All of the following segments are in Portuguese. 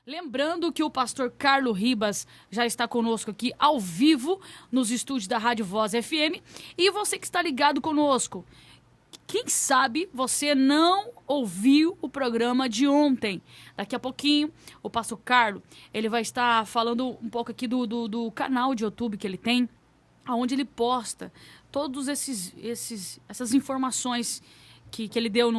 Lembrando que o pastor Carlos Ribas já está conosco aqui ao vivo nos estúdios da Rádio Voz FM. E você que está ligado conosco, quem sabe você não ouviu o programa de ontem. Daqui a pouquinho, o pastor Carlos, ele vai estar falando um pouco aqui do canal de YouTube que ele tem, onde ele posta todos essas informações que ele deu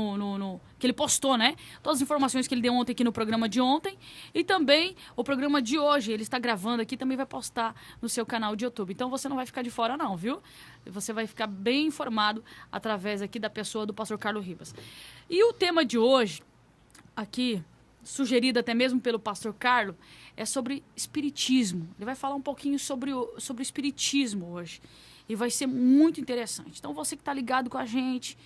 que ele postou, né? Todas as informações que ele deu ontem aqui no programa de ontem. E também o programa de hoje, ele está gravando aqui, também vai postar no seu canal de YouTube. Então você não vai ficar de fora não, viu? Você vai ficar bem informado através aqui da pessoa do pastor Carlos Ribas. E o tema de hoje, aqui, sugerido até mesmo pelo pastor Carlos, é sobre espiritismo. Ele vai falar um pouquinho sobre o espiritismo hoje. E vai ser muito interessante. Então você que está ligado com a gente,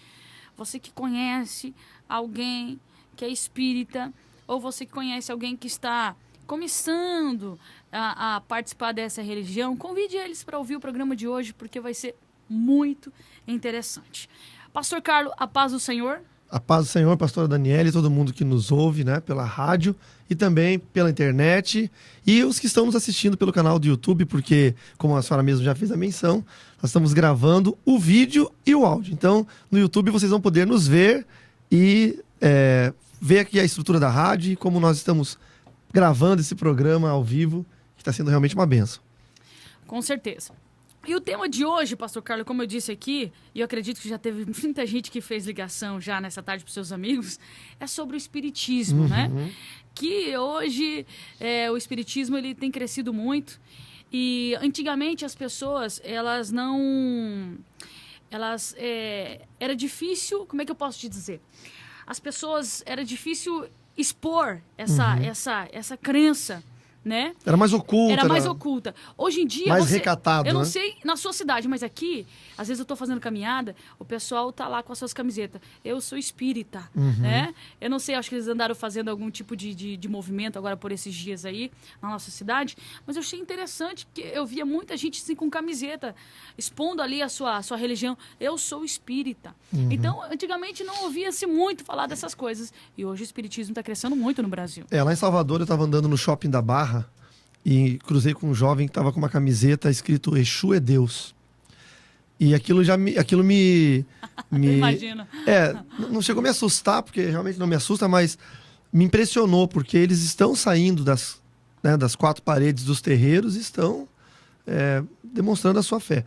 você que conhece alguém que é espírita, ou você que conhece alguém que está começando a participar dessa religião, convide eles para ouvir o programa de hoje, porque vai ser muito interessante. Pastor Carlos, a paz do Senhor. A paz do Senhor, pastora Daniela e todo mundo que nos ouve, né, pela rádio e também pela internet, e os que estão nos assistindo pelo canal do YouTube, porque, como a senhora mesmo já fez a menção, nós estamos gravando o vídeo e o áudio. Então, no YouTube vocês vão poder nos ver e ver aqui a estrutura da rádio e como nós estamos gravando esse programa ao vivo, que está sendo realmente uma bênção. Com certeza. E o tema de hoje, pastor Carlos, como eu disse aqui, e eu acredito que já teve muita gente que fez ligação já nessa tarde para os seus amigos, é sobre o espiritismo, né? Que hoje o espiritismo ele tem crescido muito. E antigamente as pessoas, elas não... era difícil... Como é que eu posso te dizer? As pessoas... Era difícil expor essa crença, né? Era mais oculta. Era mais oculta. Hoje em dia... Mais recatado, eu não né? sei na sua cidade, mas aqui, às vezes eu tô fazendo caminhada, o pessoal tá lá com as suas camisetas. Eu sou espírita, né? Eu não sei, acho que eles andaram fazendo algum tipo de movimento agora por esses dias aí, na nossa cidade, mas eu achei interessante, porque eu via muita gente assim com camiseta, expondo ali a sua religião. Eu sou espírita. Então, antigamente não ouvia-se muito falar dessas coisas. E hoje o espiritismo tá crescendo muito no Brasil. Lá em Salvador eu estava andando no shopping da Barra e cruzei com um jovem que estava com uma camiseta escrito Exu é Deus. E aquilo me Imagina. Não chegou a me assustar, porque realmente não me assusta, mas me impressionou, porque eles estão saindo das quatro paredes dos terreiros e estão demonstrando a sua fé.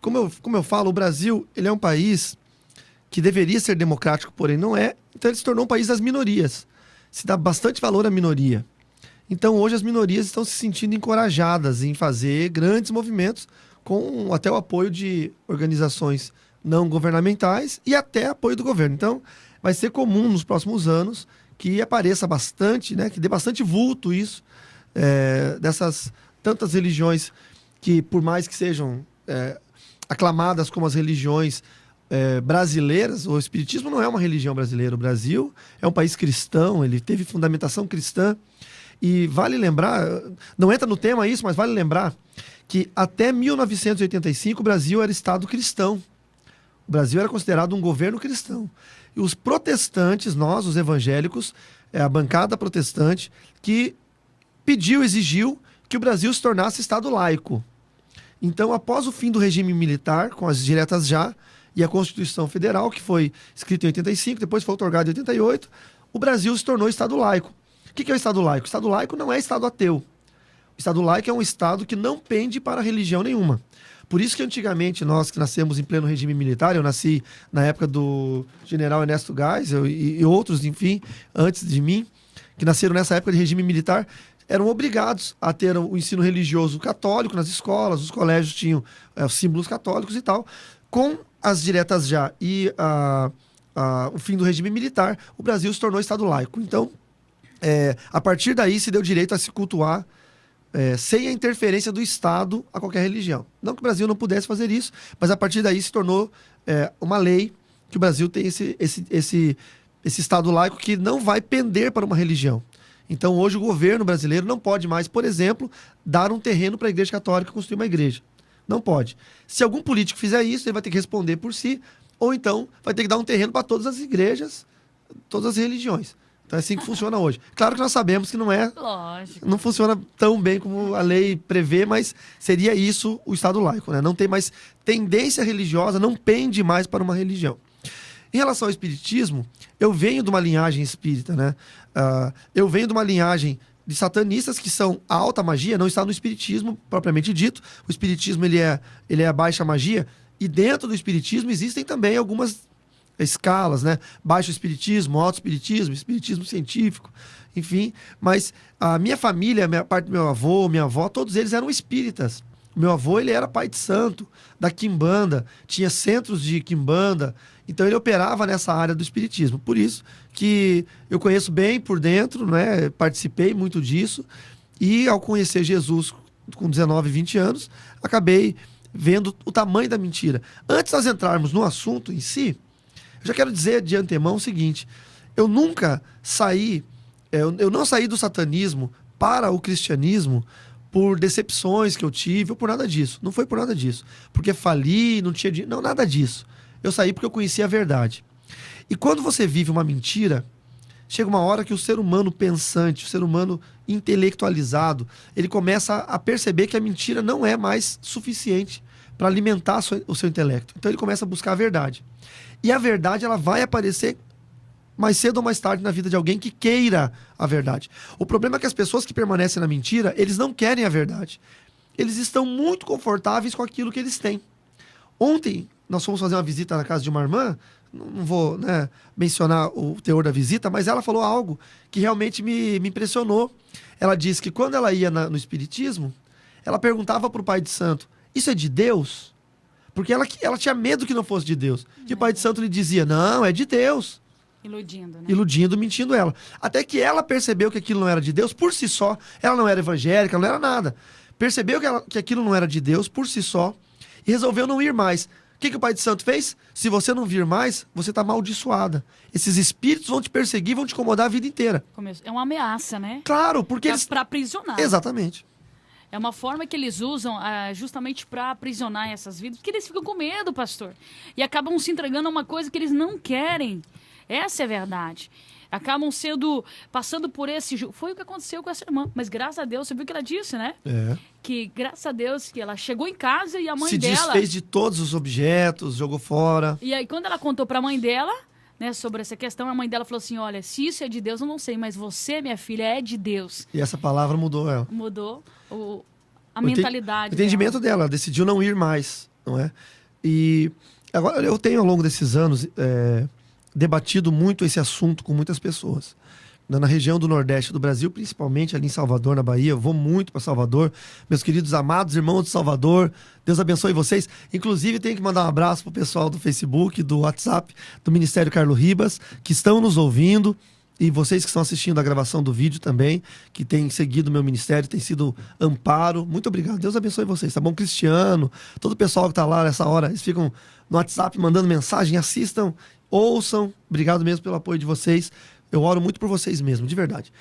Como eu falo, o Brasil ele é um país que deveria ser democrático, porém não é. Então ele se tornou um país das minorias. Se dá bastante valor à minoria. Então hoje as minorias estão se sentindo encorajadas em fazer grandes movimentos com até o apoio de organizações não governamentais e até apoio do governo. Então vai ser comum nos próximos anos que apareça bastante, né, que dê bastante vulto isso, dessas tantas religiões que, por mais que sejam aclamadas como as religiões brasileiras, o espiritismo não é uma religião brasileira. O Brasil é um país cristão, ele teve fundamentação cristã. E vale lembrar, não entra no tema isso, mas vale lembrar que até 1985 o Brasil era Estado cristão. O Brasil era considerado um governo cristão. E os protestantes, nós, os evangélicos, a bancada protestante, que exigiu que o Brasil se tornasse Estado laico. Então, após o fim do regime militar, com as diretas já, e a Constituição Federal, que foi escrita em 85, depois foi outorgada em 88, o Brasil se tornou Estado laico. O que é o Estado laico? O Estado laico não é Estado ateu. O Estado laico é um Estado que não pende para religião nenhuma. Por isso que antigamente, nós que nascemos em pleno regime militar, eu nasci na época do general Ernesto Geisel e outros, enfim, antes de mim, que nasceram nessa época de regime militar, eram obrigados a ter o ensino religioso católico nas escolas, os colégios tinham símbolos católicos e tal. Com as diretas já e o fim do regime militar, o Brasil se tornou Estado laico. Então, a partir daí se deu direito a se cultuar sem a interferência do Estado a qualquer religião. Não que o Brasil não pudesse fazer isso, mas a partir daí se tornou uma lei que o Brasil tem esse Estado laico que não vai pender para uma religião. Então hoje o governo brasileiro não pode mais, por exemplo, dar um terreno para a Igreja Católica construir uma igreja. Não pode. Se algum político fizer isso, ele vai ter que responder por si, ou então vai ter que dar um terreno para todas as igrejas, todas as religiões. Então é assim que funciona hoje. Claro que nós sabemos que Lógico. não funciona tão bem como a lei prevê, mas seria isso o Estado laico, né? Não tem mais tendência religiosa, não pende mais para uma religião. Em relação ao espiritismo, eu venho de uma linhagem espírita, né? Eu venho de uma linhagem de satanistas que são a alta magia, não está no espiritismo propriamente dito. O espiritismo ele é a baixa magia, e dentro do espiritismo existem também algumas escalas, né? Baixo espiritismo, alto espiritismo, espiritismo científico, enfim. Mas a minha família, a parte do meu avô, minha avó, todos eles eram espíritas. Meu avô, ele era pai de santo, da quimbanda, tinha centros de quimbanda, então ele operava nessa área do espiritismo. Por isso que eu conheço bem por dentro, né? Participei muito disso, e ao conhecer Jesus com 19, 20 anos, acabei vendo o tamanho da mentira. Antes de nós entrarmos no assunto em si, eu já quero dizer de antemão o seguinte: eu nunca saí, eu não saí do satanismo para o cristianismo por decepções que eu tive ou por nada disso. Não foi por nada disso. Porque fali, não tinha dinheiro. Não, nada disso. Eu saí porque eu conhecia a verdade. E quando você vive uma mentira, chega uma hora que o ser humano pensante, o ser humano intelectualizado, ele começa a perceber que a mentira não é mais suficiente para alimentar o seu intelecto. Então ele começa a buscar a verdade. E a verdade, ela vai aparecer mais cedo ou mais tarde na vida de alguém que queira a verdade. O problema é que as pessoas que permanecem na mentira, eles não querem a verdade. Eles estão muito confortáveis com aquilo que eles têm. Ontem, nós fomos fazer uma visita na casa de uma irmã, não vou, né, mencionar o teor da visita, mas ela falou algo que realmente me impressionou. Ela disse que quando ela ia no espiritismo, ela perguntava para o pai de santo: isso é de Deus? Porque ela tinha medo que não fosse de Deus. E o pai de santo lhe dizia: não, é de Deus. Iludindo, né? Iludindo, mentindo ela. Até que ela percebeu que aquilo não era de Deus por si só. Ela não era evangélica, não era nada. Percebeu que aquilo não era de Deus por si só e resolveu não ir mais. O que o pai de santo fez? Se você não vir mais, você está amaldiçoada. Esses espíritos vão te perseguir, vão te incomodar a vida inteira. É uma ameaça, né? Claro, porque eles... Para aprisionar. Exatamente. É uma forma que eles usam justamente para aprisionar essas vidas, porque eles ficam com medo, pastor. E acabam se entregando a uma coisa que eles não querem. Essa é a verdade. Acabam passando por esse... Foi o que aconteceu com essa irmã. Mas graças a Deus, você viu o que ela disse, né? É. Que graças a Deus, que ela chegou em casa e a mãe dela... Se desfez de todos os objetos, jogou fora. E aí, quando ela contou para a mãe dela, né, sobre essa questão, a mãe dela falou assim: olha, se isso é de Deus, eu não sei, mas você, minha filha, é de Deus. E essa palavra mudou ela. Mudou a mentalidade. O entendimento dela. Ela decidiu não ir mais, não é? E agora, eu tenho, ao longo desses anos, debatido muito esse assunto com muitas pessoas. Na região do Nordeste do Brasil, principalmente ali em Salvador, na Bahia. Eu vou muito para Salvador. Meus queridos amados irmãos de Salvador, Deus abençoe vocês. Inclusive, tenho que mandar um abraço pro pessoal do Facebook, do WhatsApp, do Ministério Carlos Ribas, que estão nos ouvindo. E vocês que estão assistindo a gravação do vídeo também, que têm seguido o meu ministério, tem sido amparo. Muito obrigado. Deus abençoe vocês, tá bom? Cristiano, todo o pessoal que está lá nessa hora, eles ficam no WhatsApp mandando mensagem, assistam, ouçam. Obrigado mesmo pelo apoio de vocês. Eu oro muito por vocês mesmo, de verdade.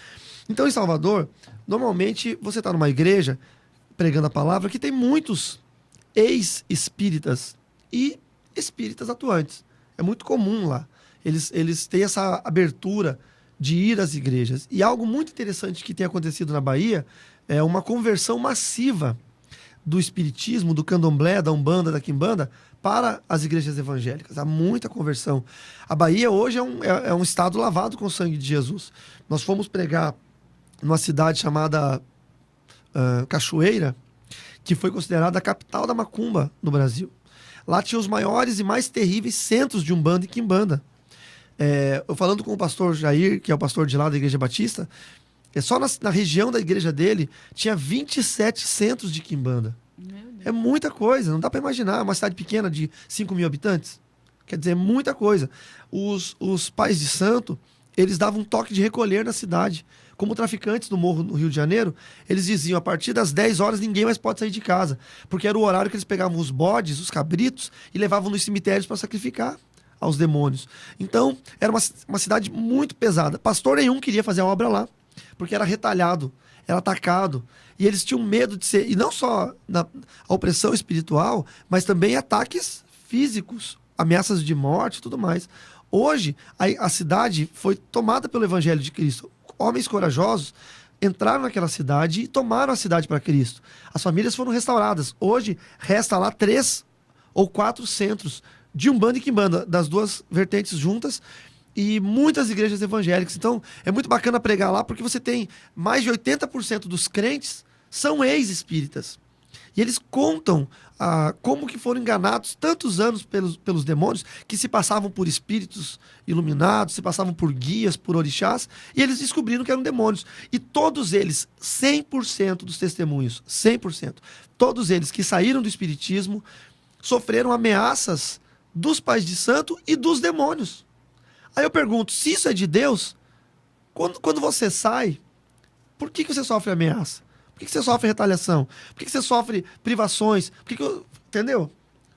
Então, em Salvador, normalmente você está numa igreja pregando a palavra que tem muitos ex-espíritas e espíritas atuantes. É muito comum lá. Eles têm essa abertura de ir às igrejas. E algo muito interessante que tem acontecido na Bahia é uma conversão massiva do espiritismo, do candomblé, da umbanda, da quimbanda, para as igrejas evangélicas. Há muita conversão. A Bahia hoje é um estado lavado com o sangue de Jesus. Nós fomos pregar numa cidade chamada Cachoeira, que foi considerada a capital da macumba no Brasil. Lá tinha os maiores e mais terríveis centros de umbanda e quimbanda. Eu falando com o pastor Jair, que é o pastor de lá da Igreja Batista, só na região da igreja dele tinha 27 centros de quimbanda. É muita coisa, não dá para imaginar. Uma cidade pequena de 5 mil habitantes. Quer dizer, é muita coisa. Os pais de santo, eles davam um toque de recolher na cidade. Como traficantes do morro no Rio de Janeiro, eles diziam: a partir das 10 horas ninguém mais pode sair de casa. Porque era o horário que eles pegavam os bodes, os cabritos, e levavam nos cemitérios para sacrificar aos demônios. Então, era uma cidade muito pesada. Pastor nenhum queria fazer a obra lá, porque era retalhado, era atacado. E eles tinham medo de ser, e não só a opressão espiritual, mas também ataques físicos, ameaças de morte e tudo mais. Hoje, a cidade foi tomada pelo Evangelho de Cristo. Homens corajosos entraram naquela cidade e tomaram a cidade para Cristo. As famílias foram restauradas. Hoje, resta lá 3 ou 4 centros de Umbanda e Quimbanda, das duas vertentes juntas, e muitas igrejas evangélicas. Então, é muito bacana pregar lá, porque você tem mais de 80% dos crentes são ex-espíritas. E eles contam como que foram enganados tantos anos pelos demônios, que se passavam por espíritos iluminados, se passavam por guias, por orixás, e eles descobriram que eram demônios. E todos eles, 100% dos testemunhos, 100%, todos eles que saíram do espiritismo, sofreram ameaças dos pais de santo e dos demônios. Aí eu pergunto, se isso é de Deus, quando você sai, por que você sofre ameaça? Por que você sofre retaliação? Por que você sofre privações? Entendeu?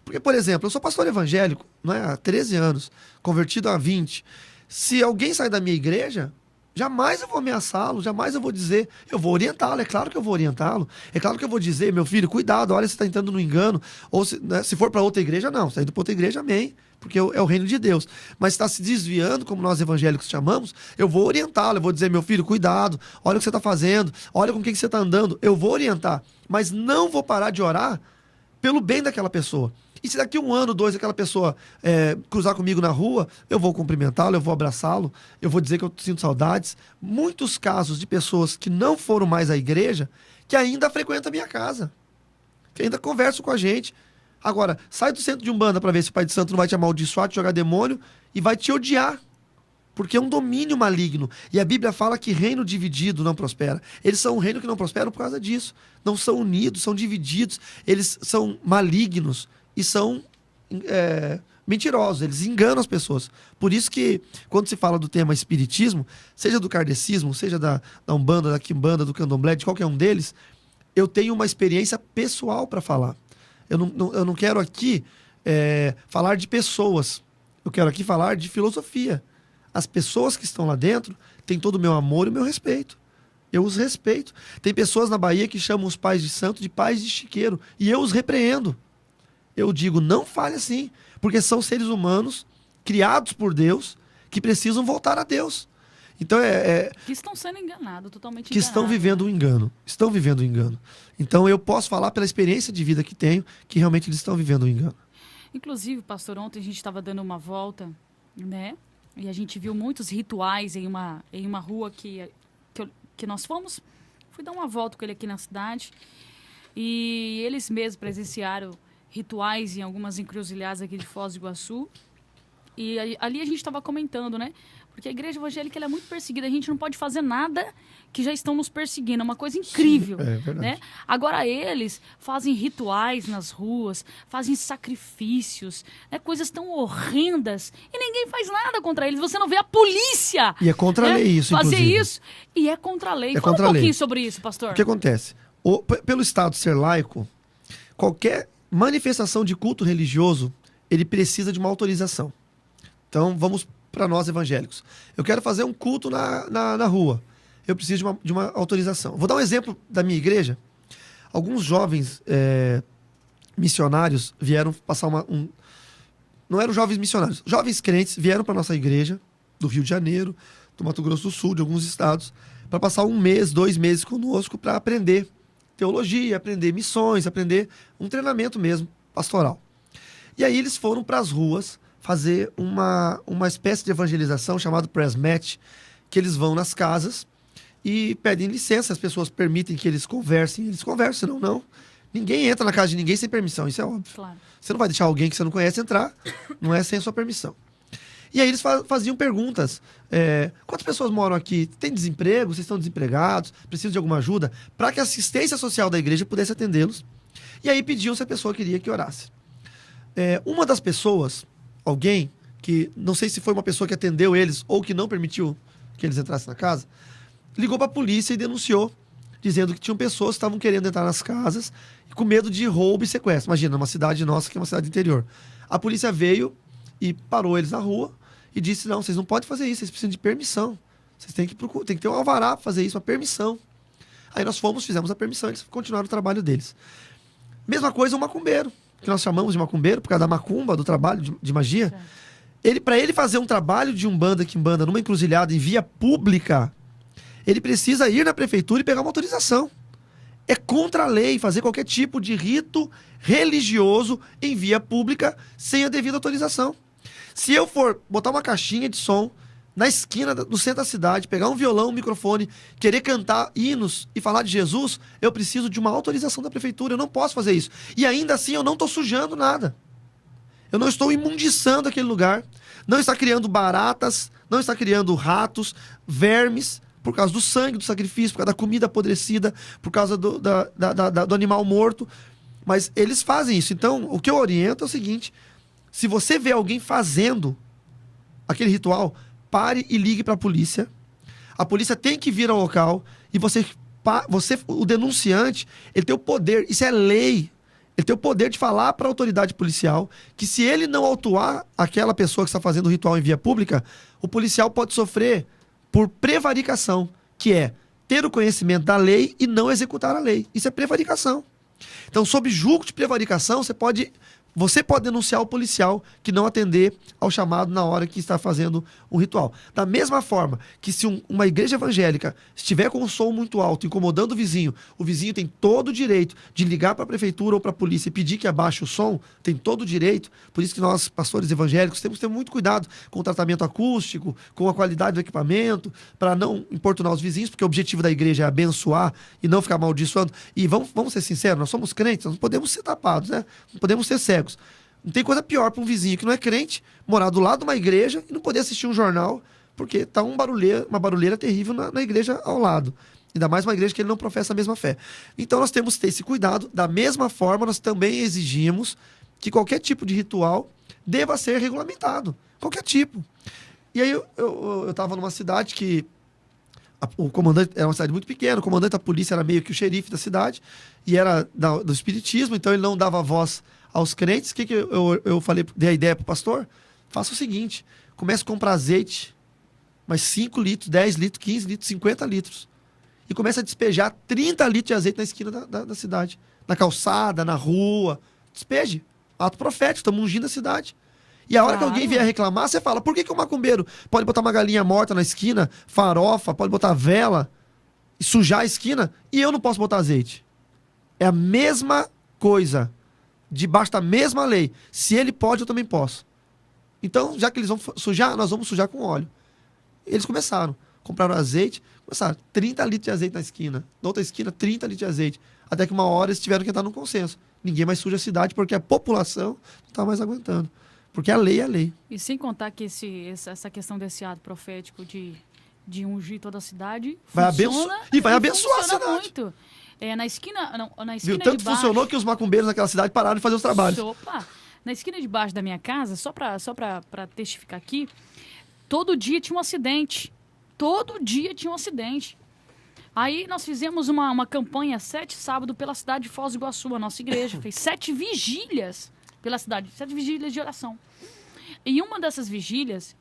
Porque, por exemplo, eu sou pastor evangélico, não é? Há 13 anos, convertido há 20. Se alguém sai da minha igreja, jamais eu vou ameaçá-lo, jamais eu vou dizer, eu vou orientá-lo, é claro que eu vou orientá-lo. É claro que eu vou dizer, meu filho, cuidado, olha, você está entrando no engano. Ou se for para outra igreja, não. Se está indo para outra igreja, amém. Porque é o reino de Deus. Mas está se desviando, como nós evangélicos chamamos, eu vou orientá-lo, eu vou dizer, meu filho, cuidado, olha o que você está fazendo, olha com quem que você está andando, eu vou orientar, mas não vou parar de orar pelo bem daquela pessoa. E se daqui 1 ano, 2, aquela pessoa cruzar comigo na rua, eu vou cumprimentá-lo, eu vou abraçá-lo, eu vou dizer que eu sinto saudades. Muitos casos de pessoas que não foram mais à igreja, que ainda frequentam a minha casa, que ainda conversam com a gente. Agora, sai do centro de Umbanda para ver se o pai de santo não vai te amaldiçoar, te jogar demônio e vai te odiar. Porque é um domínio maligno. E a Bíblia fala que reino dividido não prospera. Eles são um reino que não prosperam por causa disso. Não são unidos, são divididos. Eles são malignos e são mentirosos. Eles enganam as pessoas. Por isso que, quando se fala do tema espiritismo, seja do kardecismo, seja da Umbanda, da Quimbanda, do Candomblé, de qualquer um deles, eu tenho uma experiência pessoal para falar. Eu não quero aqui falar de pessoas. Eu quero aqui falar de filosofia. As pessoas que estão lá dentro têm todo o meu amor e o meu respeito. Eu os respeito. Tem pessoas na Bahia que chamam os pais de santo de pais de chiqueiro. E eu os repreendo. Eu digo, não fale assim. Porque são seres humanos criados por Deus que precisam voltar a Deus. Então que estão sendo enganados, totalmente que enganados. Estão vivendo um engano. Estão vivendo um engano. Então eu posso falar pela experiência de vida que tenho que realmente eles estão vivendo um engano. Inclusive, pastor, ontem a gente estava dando uma volta, né? E a gente viu muitos rituais em uma rua que nós fomos. Fui dar uma volta com ele aqui na cidade. E eles mesmos presenciaram rituais em algumas encruzilhadas aqui de Foz do Iguaçu. E ali a gente estava comentando, né? Porque a igreja evangélica ela é muito perseguida. A gente não pode fazer nada que já estão nos perseguindo. É uma coisa incrível. Sim, é verdade. Né? Agora eles fazem rituais nas ruas, fazem sacrifícios, né? Coisas tão horrendas. E ninguém faz nada contra eles. Você não vê a polícia. E é contra a lei isso, fazer inclusive. Isso. E é contra a lei. É Fala contra um pouquinho lei. sobre isso, pastor. O que acontece? Pelo Estado ser laico, qualquer manifestação de culto religioso, ele precisa de uma autorização. Então, vamos para nós evangélicos. Eu quero fazer um culto na rua. Eu preciso de uma autorização. Vou dar um exemplo da minha igreja. Alguns jovens missionários vieram passar não eram jovens missionários. Jovens crentes vieram para nossa igreja, do Rio de Janeiro, do Mato Grosso do Sul, de alguns estados, para passar 1 mês, 2 meses conosco para aprender teologia, aprender missões, aprender um treinamento mesmo, pastoral. E aí eles foram para as ruas fazer uma espécie de evangelização chamada Press Match, que eles vão nas casas e pedem licença, as pessoas permitem que eles conversem, senão não. Ninguém entra na casa de ninguém sem permissão, isso é óbvio. Claro. Você não vai deixar alguém que você não conhece entrar, não é sem a sua permissão. E aí eles faziam perguntas. Quantas pessoas moram aqui? Tem desemprego? Vocês estão desempregados? Precisam de alguma ajuda? Para que a assistência social da igreja pudesse atendê-los. E aí pediam se a pessoa queria que orasse. Uma das pessoas, alguém, que não sei se foi uma pessoa que atendeu eles ou que não permitiu que eles entrassem na casa, ligou para a polícia e denunciou, dizendo que tinham pessoas que estavam querendo entrar nas casas com medo de roubo e sequestro. Imagina, uma cidade nossa que é uma cidade interior. A polícia veio e parou eles na rua e disse, não, vocês não podem fazer isso, vocês precisam de permissão. Vocês têm que ter um alvará para fazer isso, uma permissão. Aí nós fizemos a permissão, eles continuaram o trabalho deles. Mesma coisa o macumbeiro, que nós chamamos de macumbeiro, por causa da macumba, do trabalho de magia. Para ele fazer um trabalho de umbanda, quimbanda, numa encruzilhada em via pública, ele precisa ir na prefeitura e pegar uma autorização. É contra a lei fazer qualquer tipo de rito religioso em via pública sem a devida autorização. Se eu for botar uma caixinha de som na esquina do centro da cidade, pegar um violão, um microfone, querer cantar hinos e falar de Jesus, eu preciso de uma autorização da prefeitura. Eu não posso fazer isso. E ainda assim eu não estou sujando nada. Eu não estou imundiçando aquele lugar. Não está criando baratas, não está criando ratos, vermes, por causa do sangue do sacrifício, por causa da comida apodrecida, por causa do animal morto. Mas eles fazem isso. Então, o que eu oriento é o seguinte: se você vê alguém fazendo aquele ritual, pare e ligue para a polícia. A polícia tem que vir ao local e você, o denunciante, ele tem o poder, isso é lei, ele tem o poder de falar para a autoridade policial que se ele não autuar aquela pessoa que está fazendo o ritual em via pública, o policial pode sofrer por prevaricação, que é ter o conhecimento da lei e não executar a lei. Isso é prevaricação. Então, sob julgo de prevaricação, você pode denunciar o policial que não atender ao chamado na hora que está fazendo um ritual. Da mesma forma que se uma igreja evangélica estiver com um som muito alto, incomodando o vizinho tem todo o direito de ligar para a prefeitura ou para a polícia e pedir que abaixe o som, tem todo o direito. Por isso que nós, pastores evangélicos, temos que ter muito cuidado com o tratamento acústico, com a qualidade do equipamento, para não importunar os vizinhos, porque o objetivo da igreja é abençoar e não ficar amaldiçoando. E vamos ser sinceros, nós somos crentes, nós não podemos ser tapados, né? Não podemos ser cegos. Não tem coisa pior para um vizinho que não é crente morar do lado de uma igreja e não poder assistir um jornal porque tá uma barulheira terrível na igreja ao lado. Ainda mais uma igreja que ele não professa a mesma fé. Então nós temos que ter esse cuidado. Da mesma forma, nós também exigimos que qualquer tipo de ritual deva ser regulamentado. Qualquer tipo. E aí eu estava numa cidade que o comandante era uma cidade muito pequena, o comandante da polícia era meio que o xerife da cidade e era do espiritismo, então ele não dava voz aos crentes. O que eu falei, dei a ideia para o pastor? Faça o seguinte: comece a comprar azeite, mais 5 litros, 10 litros, 15 litros, 50 litros. E comece a despejar 30 litros de azeite na esquina da cidade. Na calçada, na rua. Despeje. Ato profético, estamos ungindo a cidade. E a hora que alguém vier reclamar, você fala: por que o macumbeiro pode botar uma galinha morta na esquina, farofa, pode botar vela e sujar a esquina, e eu não posso botar azeite? É a mesma coisa. Debaixo da mesma lei. Se ele pode, eu também posso. Então, já que eles vão sujar, nós vamos sujar com óleo. Eles começaram. Compraram azeite, começaram 30 litros de azeite na esquina. Na outra esquina, 30 litros de azeite. Até que uma hora eles tiveram que entrar num consenso. Ninguém mais suja a cidade porque a população não está mais aguentando. Porque a lei é a lei. E sem contar que essa questão desse ato profético de ungir toda a cidade vai abençoar a cidade. Muito. Na esquina Viu? Tanto de baixo, funcionou que os macumbeiros naquela cidade pararam de fazer os trabalhos. Opa! Na esquina de baixo da minha casa, só pra testificar aqui, todo dia tinha um acidente. Todo dia tinha um acidente. Aí nós fizemos uma campanha 7 sábados pela cidade de Foz do Iguaçu, a nossa igreja. Fez 7 vigílias pela cidade, 7 vigílias de oração. E uma dessas vigílias,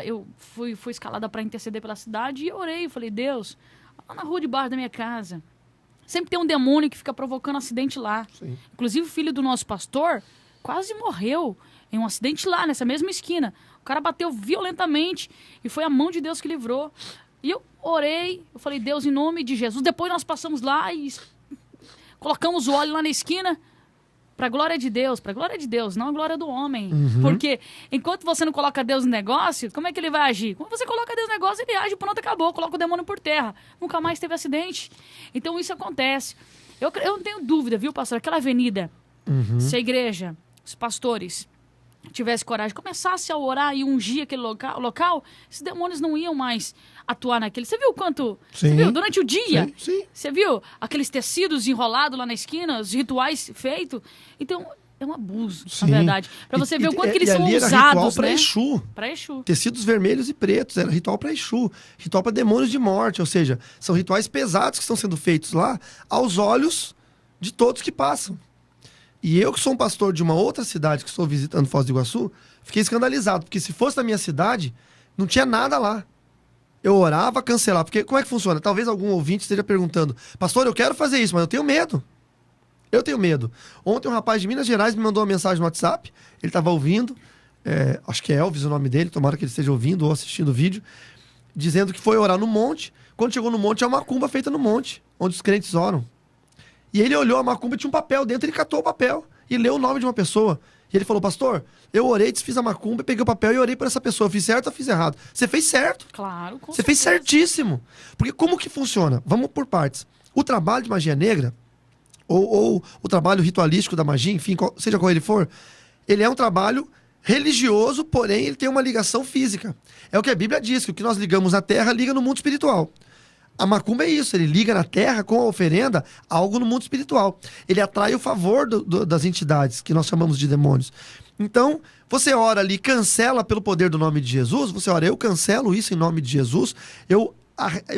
eu fui escalada para interceder pela cidade e eu orei. Eu falei: Deus, lá na rua de baixo da minha casa, sempre tem um demônio que fica provocando acidente lá. Sim. Inclusive o filho do nosso pastor quase morreu em um acidente lá, nessa mesma esquina. O cara bateu violentamente e foi a mão de Deus que livrou. E eu orei, eu falei: Deus, em nome de Jesus. Depois nós passamos lá e colocamos o óleo lá na esquina. Pra glória de Deus, não a glória do homem. Uhum. Porque enquanto você não coloca Deus no negócio, como é que ele vai agir? Quando você coloca Deus no negócio, ele age, pronto, acabou, coloca o demônio por terra. Nunca mais teve acidente. Então isso acontece. Eu não tenho dúvida, viu, pastor? Aquela avenida, se a igreja, os pastores tivesse coragem, começasse a orar e ungir aquele local, esses demônios não iam mais atuar naquele. Você viu quanto? Sim. Você viu? Durante o dia. Sim. Você viu aqueles tecidos enrolados lá na esquina, os rituais feitos? Então, é um abuso, na verdade. Pra você ver o quanto que eles são usados, ritual pra né? Exu. Pra Exu. Tecidos vermelhos e pretos, era ritual para Exu. Ritual para demônios de morte, ou seja, são rituais pesados que estão sendo feitos lá aos olhos de todos que passam. E eu, que sou um pastor de uma outra cidade, que estou visitando Foz do Iguaçu, fiquei escandalizado, porque se fosse na minha cidade, não tinha nada lá. Eu orava, cancelava. Porque como é que funciona? Talvez algum ouvinte esteja perguntando: pastor, eu quero fazer isso, mas eu tenho medo. Eu tenho medo. Ontem um rapaz de Minas Gerais me mandou uma mensagem no WhatsApp, ele estava ouvindo, acho que é Elvis o nome dele, tomara que ele esteja ouvindo ou assistindo o vídeo, dizendo que foi orar no monte. Quando chegou no monte, é uma macumba feita no monte, onde os crentes oram. E ele olhou a macumba e tinha um papel dentro, ele catou o papel e leu o nome de uma pessoa. E ele falou, pastor, eu orei, desfiz a macumba, peguei o papel e orei por essa pessoa. Eu fiz certo ou fiz errado? Você fez certo. Claro, com Você fez certíssimo. Porque como que funciona? Vamos por partes. O trabalho de magia negra, ou o trabalho ritualístico da magia, enfim, seja qual ele for, ele é um trabalho religioso, porém ele tem uma ligação física. É o que a Bíblia diz, que o que nós ligamos na terra liga no mundo espiritual. A macumba é isso, ele liga na terra com a oferenda algo no mundo espiritual. Ele atrai o favor das entidades, que nós chamamos de demônios. Então, você ora ali, cancela pelo poder do nome de Jesus, você ora, eu cancelo isso em nome de Jesus, eu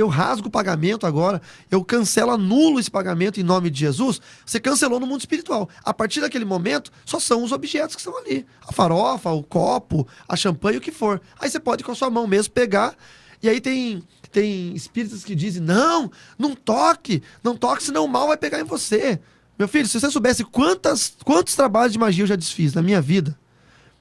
rasgo o pagamento agora, eu cancelo, anulo esse pagamento em nome de Jesus, você cancelou no mundo espiritual. A partir daquele momento, só são os objetos que estão ali. A farofa, o copo, a champanhe, o que for. Aí você pode com a sua mão mesmo pegar, e aí tem espíritos que dizem, não toque, senão o mal vai pegar em você. Meu filho, se você soubesse quantos trabalhos de magia eu já desfiz na minha vida,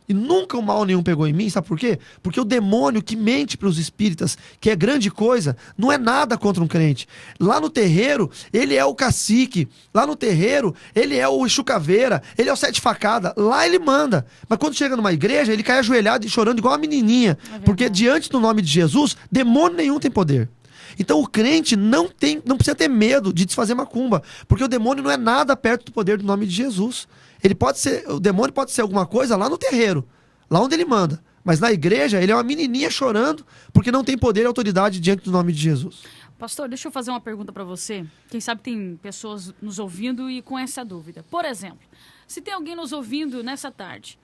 e nunca o mal nenhum pegou em mim, sabe por quê? Porque o demônio que mente para os espíritas, que é grande coisa, não é nada contra um crente. Lá no terreiro, ele é o cacique. Lá no terreiro, ele é o Exu Caveira, ele é o Sete Facada. Lá ele manda. Mas quando chega numa igreja, ele cai ajoelhado e chorando igual a menininha. Porque diante do nome de Jesus, demônio nenhum tem poder. Então o crente não precisa ter medo de desfazer macumba, porque o demônio não é nada perto do poder do nome de Jesus. O demônio pode ser alguma coisa lá no terreiro, lá onde ele manda. Mas na igreja, ele é uma menininha chorando, porque não tem poder e autoridade diante do nome de Jesus. Pastor, deixa eu fazer uma pergunta para você. Quem sabe tem pessoas nos ouvindo e com essa dúvida. Por exemplo, se tem alguém nos ouvindo nessa tarde,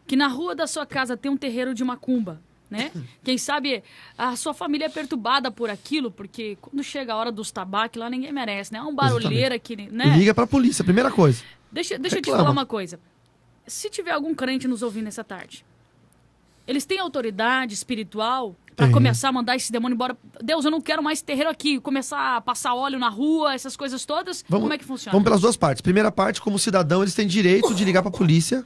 que na rua da sua casa tem um terreiro de macumba, né? Quem sabe a sua família é perturbada por aquilo, porque quando chega a hora dos tabaques, lá ninguém merece, né? É um barulheiro aqui, né? Liga pra polícia, primeira coisa. Deixa eu te falar uma coisa. Se tiver algum crente nos ouvindo essa tarde, eles têm autoridade espiritual para começar a mandar esse demônio embora? Deus, eu não quero mais terreiro aqui. Começar a passar óleo na rua, essas coisas todas. Como é que funciona? Vamos pelas duas partes. Primeira parte, como cidadão, eles têm direito de ligar pra polícia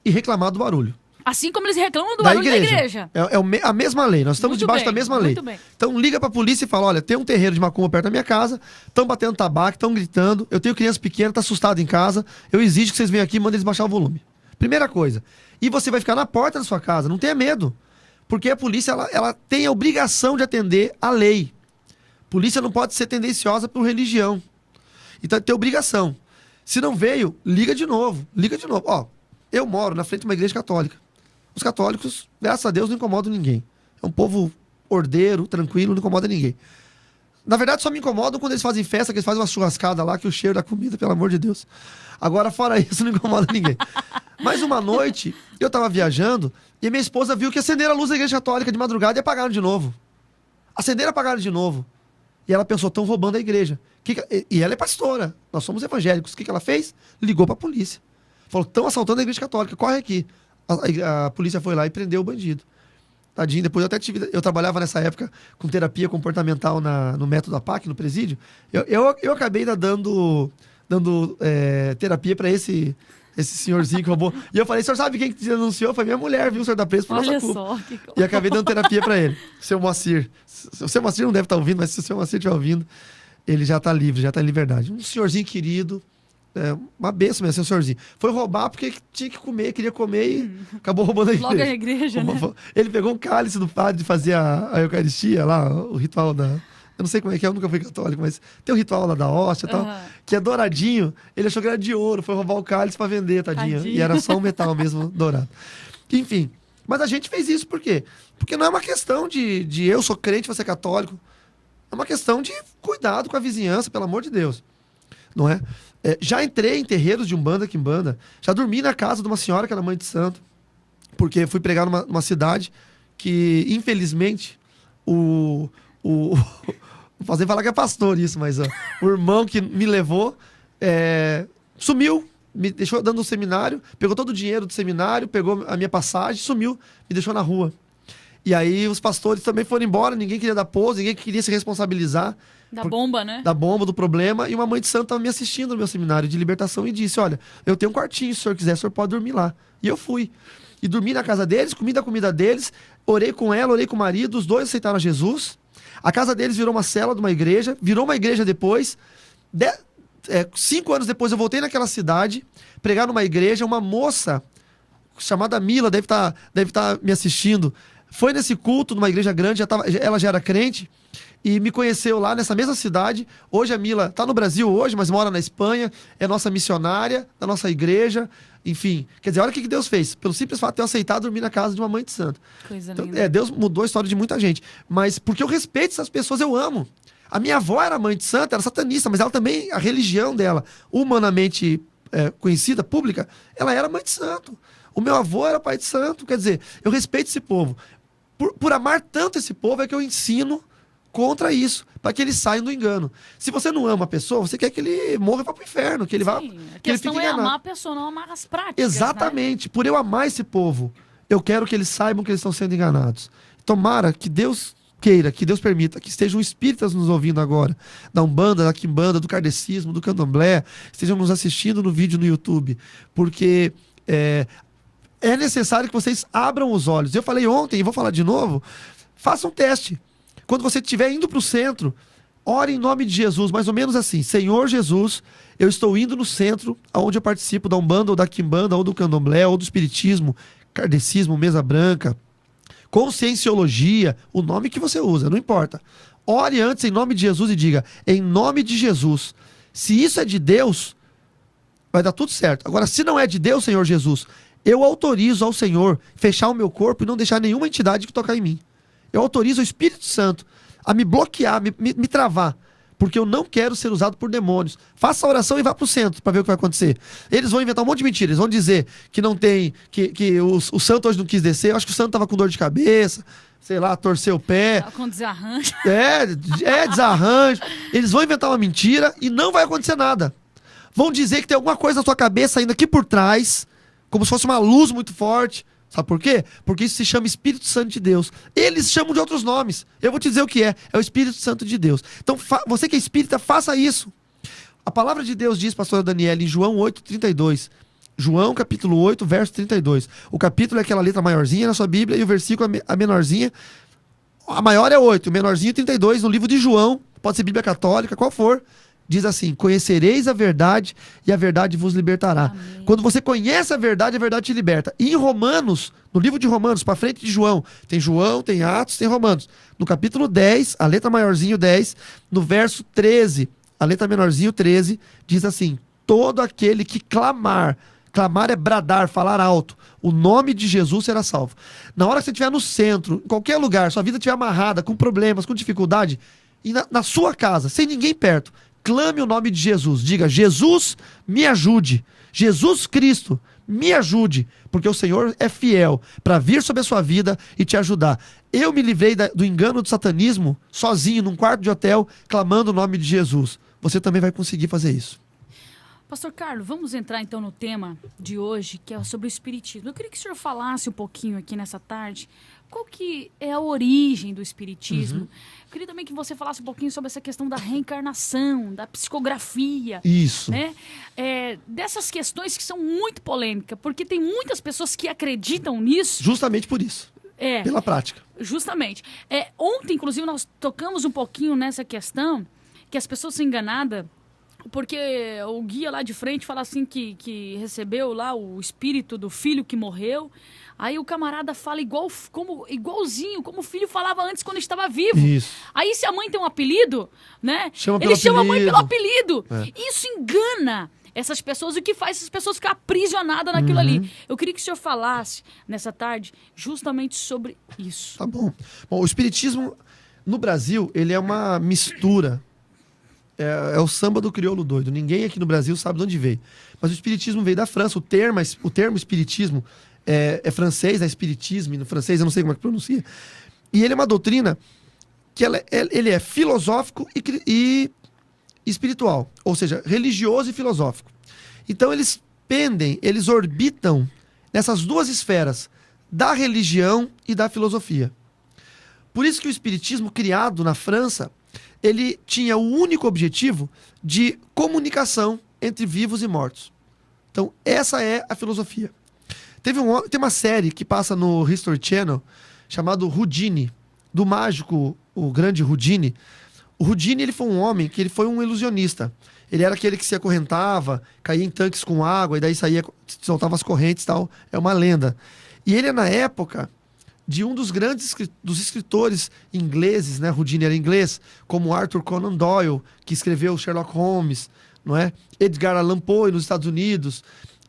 e reclamar do barulho. Assim como eles reclamam do barulho da igreja. É a mesma lei, nós estamos Muito debaixo bem, da mesma lei. muito bem. Então liga pra polícia e fala, olha, tem um terreiro de macumba perto da minha casa, estão batendo tabaco, estão gritando, eu tenho criança pequena, tá assustado em casa, eu exijo que vocês venham aqui e mandem eles baixar o volume. Primeira coisa. E você vai ficar na porta da sua casa, não tenha medo. Porque a polícia, ela tem a obrigação de atender a lei. Polícia não pode ser tendenciosa por religião. Então tem obrigação. Se não veio, liga de novo. Ó, eu moro na frente de uma igreja católica. Os católicos, graças a Deus, não incomodam ninguém. É um povo ordeiro, tranquilo, não incomoda ninguém. Na verdade, só me incomodam quando eles fazem festa, que eles fazem uma churrascada lá, que o cheiro da comida, pelo amor de Deus. Agora, fora isso, não incomoda ninguém. Mas uma noite, eu tava viajando e minha esposa viu que acenderam a luz da igreja católica de madrugada e apagaram de novo. Acenderam e apagaram de novo. E ela pensou, estão roubando a igreja. E ela é pastora, nós somos evangélicos. O que ela fez? Ligou pra polícia. Falou, estão assaltando a igreja católica, corre aqui. A polícia foi lá e prendeu o bandido. Tadinho, depois eu trabalhava nessa época com terapia comportamental no método APAC, no presídio. Eu acabei ainda dando terapia para esse senhorzinho que roubou. E eu falei, o senhor sabe quem que denunciou? Foi minha mulher, viu? O senhor tá preso por nossa culpa. Olha só. E acabei dando terapia para ele. Seu Moacir. O seu Moacir não deve estar ouvindo, mas se o seu Moacir estiver ouvindo, ele já tá livre, já tá em liberdade. Um senhorzinho querido, uma benção mesmo, seu senhorzinho. Foi roubar porque tinha que comer, queria comer e acabou roubando a igreja. Logo a igreja, né? Ele pegou um cálice do padre de fazer a Eucaristia lá, o ritual da... Eu não sei como é que é, eu nunca fui católico, mas tem o ritual lá da hóstia e tal, que é douradinho. Ele achou que era de ouro, foi roubar o cálice pra vender, tadinho. E era só um metal mesmo, dourado. Enfim, mas a gente fez isso por quê? Porque não é uma questão de eu sou crente, você é católico. É uma questão de cuidado com a vizinhança, pelo amor de Deus. Não é? Já entrei em terreiros de Umbanda, Quimbanda. Já dormi na casa de uma senhora que era mãe de santo. Porque fui pregar numa cidade que, infelizmente, vou fazer falar que é pastor isso, mas o irmão que me levou sumiu, me deixou dando um seminário, pegou todo o dinheiro do seminário, pegou a minha passagem, sumiu, me deixou na rua. E aí os pastores também foram embora, ninguém queria dar pouso, ninguém queria se responsabilizar. Bomba, né? Da bomba, do problema. E uma mãe de santo estava me assistindo no meu seminário de libertação e disse, olha, eu tenho um quartinho, se o senhor quiser, o senhor pode dormir lá. E eu fui. e dormi na casa deles, comi da comida deles, orei com ela, orei com o marido, os dois aceitaram a Jesus. A casa deles virou uma cela de uma igreja, virou uma igreja depois. 5 anos depois eu voltei naquela cidade, pregar numa igreja, uma moça chamada Mila, deve tá me assistindo, foi nesse culto, numa igreja grande, ela já era crente, e me conheceu lá nessa mesma cidade. Hoje a Mila está no Brasil hoje, mas mora na Espanha, é nossa missionária da nossa igreja, enfim. Quer dizer, olha o que Deus fez, pelo simples fato de eu aceitar dormir na casa de uma mãe de santo. Coisa Então, linda. Deus mudou a história de muita gente, mas porque eu respeito essas pessoas, eu amo. A minha avó era mãe de santo, era satanista, mas ela também, a religião dela, humanamente conhecida, pública, ela era mãe de santo. O meu avô era pai de santo, quer dizer, eu respeito esse povo. Por amar tanto esse povo é que eu ensino contra isso, para que eles saiam do engano. Se você não ama a pessoa, você quer que ele morra e vá para o inferno, que ele vá. Sim, a Que ele fique questão é enganado. amar a pessoa, não amar as práticas. Exatamente. Por eu amar esse povo, eu quero que eles saibam que eles estão sendo enganados. Tomara que Deus queira, que Deus permita, que estejam espíritas nos ouvindo agora, da Umbanda, da Quimbanda, do Kardecismo, do Candomblé, estejam nos assistindo no vídeo no YouTube, porque é necessário que vocês abram os olhos. Eu falei ontem e vou falar de novo, faça um teste. Quando você estiver indo para o centro, ore em nome de Jesus, mais ou menos assim: Senhor Jesus, eu estou indo no centro, onde eu participo da Umbanda, ou da Quimbanda, ou do Candomblé, ou do Espiritismo, Kardecismo, Mesa Branca, Conscienciologia, o nome que você usa, não importa. Ore antes em nome de Jesus e diga: em nome de Jesus. Se isso é de Deus, vai dar tudo certo. Agora, se não é de Deus, Senhor Jesus, eu autorizo ao Senhor fechar o meu corpo e não deixar nenhuma entidade que tocar em mim. Eu autorizo o Espírito Santo a me bloquear, me travar, porque eu não quero ser usado por demônios. Faça a oração e vá para o centro para ver o que vai acontecer. Eles vão inventar um monte de mentiras. Eles vão dizer que não tem, que o santo hoje não quis descer. Eu acho que o santo estava com dor de cabeça, sei lá, torceu o pé. Tá com desarranjo. Desarranjo. Eles vão inventar uma mentira e não vai acontecer nada. Vão dizer que tem alguma coisa na sua cabeça ainda aqui por trás, como se fosse uma luz muito forte. Sabe por quê? Porque isso se chama Espírito Santo de Deus. Eles chamam de outros nomes. Eu vou te dizer o que é. É o Espírito Santo de Deus. Então, você que é espírita, faça isso. A palavra de Deus diz, pastora Daniela, em João 8:32. João, capítulo 8, verso 32. O capítulo é aquela letra maiorzinha na sua Bíblia e o versículo a menorzinha. A maior é 8, o menorzinho é 32. No livro de João, pode ser Bíblia católica, qual for. Diz assim: conhecereis a verdade e a verdade vos libertará. Amém. Quando você conhece a verdade te liberta. E em Romanos, no livro de Romanos, para frente de João, tem Atos, tem Romanos. No capítulo 10, a letra maiorzinho 10, no verso 13, a letra menorzinho 13, diz assim: todo aquele que clamar é bradar, falar alto, o nome de Jesus será salvo. Na hora que você estiver no centro, em qualquer lugar, sua vida estiver amarrada, com problemas, com dificuldade, e na sua casa, sem ninguém perto, clame o nome de Jesus. Diga: Jesus, me ajude. Jesus Cristo, me ajude. Porque o Senhor é fiel para vir sobre a sua vida e te ajudar. Eu me livrei do engano do satanismo sozinho, num quarto de hotel, clamando o nome de Jesus. Você também vai conseguir fazer isso. Pastor Carlos, vamos entrar então no tema de hoje, que é sobre o Espiritismo. Eu queria que o senhor falasse um pouquinho aqui nessa tarde qual que é a origem do Espiritismo. Eu queria também que você falasse um pouquinho sobre essa questão da reencarnação, da psicografia. Isso. Né? Dessas questões que são muito polêmicas, porque tem muitas pessoas que acreditam nisso. Justamente por isso. Pela prática. Justamente. Ontem, inclusive, nós tocamos um pouquinho nessa questão, que as pessoas são enganadas, porque o guia lá de frente fala assim que recebeu lá o espírito do filho que morreu. Aí o camarada fala igualzinho, como o filho falava antes quando estava vivo. Isso. Aí se a mãe tem um apelido, né? Chama Ele chama a mãe pelo apelido. apelido. Isso engana essas pessoas, o que faz essas pessoas ficar aprisionadas naquilo ali. Eu queria que o senhor falasse nessa tarde justamente sobre isso. Tá bom. Bom, o Espiritismo no Brasil, ele é uma mistura. É o samba do crioulo doido. Ninguém aqui no Brasil sabe de onde veio. Mas o Espiritismo veio da França. O termo Espiritismo é francês, é Espiritismo, no francês eu não sei como é que pronuncia. E ele é uma doutrina que ele é filosófico e espiritual. Ou seja, religioso e filosófico. Então eles orbitam nessas duas esferas, da religião e da filosofia. Por isso que o Espiritismo, criado na França, ele tinha o único objetivo de comunicação entre vivos e mortos. Então, essa é a filosofia. Tem uma série que passa no History Channel chamado Houdini, do mágico, o grande Houdini. O Houdini, ele foi um homem que ele foi um ilusionista. Ele era aquele que se acorrentava, caía em tanques com água, e daí soltava as correntes e tal. É uma lenda. E ele é na época de um dos grandes dos escritores ingleses, né? Houdini era inglês, como Arthur Conan Doyle, que escreveu Sherlock Holmes, não é? Edgar Allan Poe nos Estados Unidos.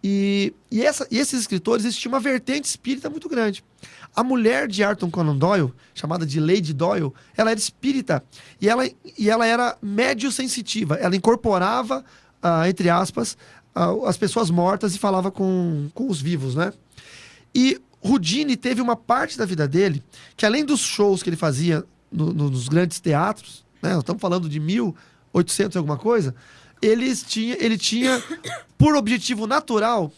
E esses escritores, eles tinham uma vertente espírita muito grande. A mulher de Arthur Conan Doyle, chamada de Lady Doyle, ela era espírita e ela era médio-sensitiva. Ela incorporava, entre aspas, as pessoas mortas e falava com os vivos, né? E Houdini teve uma parte da vida dele que, além dos shows que ele fazia nos grandes teatros, né? Nós estamos falando de 1800 e alguma coisa, ele tinha por objetivo natural,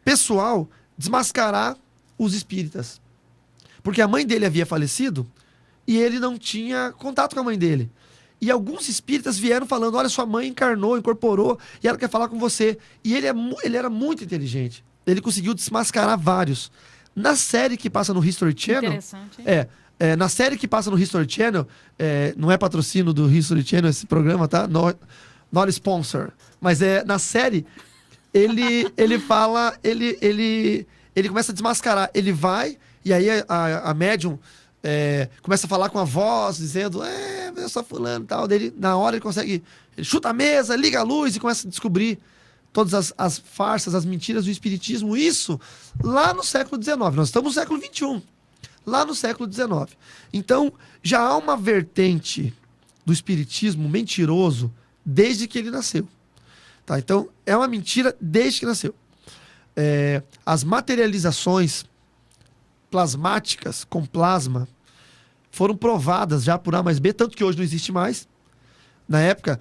pessoal, desmascarar os espíritas. Porque a mãe dele havia falecido e ele não tinha contato com a mãe dele. E alguns espíritas vieram falando, olha, sua mãe encarnou, incorporou, e ela quer falar com você. E ele era muito inteligente. Ele conseguiu desmascarar vários. Na série que passa no History Channel... Interessante, hein? Na série que passa no History Channel, não é patrocínio do History Channel esse programa, tá? Not sponsor. Mas na série, ele fala, ele começa a desmascarar. Ele vai, e aí a médium começa a falar com a voz, dizendo, eu sou fulano e tal. Dele, na hora ele chuta a mesa, liga a luz e começa a descobrir todas as farsas, as mentiras do espiritismo. Isso lá no século XIX. Nós estamos no século XXI. Lá no século XIX. Então, já há uma vertente do espiritismo mentiroso desde que ele nasceu. Tá? Então, é uma mentira desde que nasceu. As materializações plasmáticas com plasma foram provadas já por A mais B, tanto que hoje não existe mais. Na época,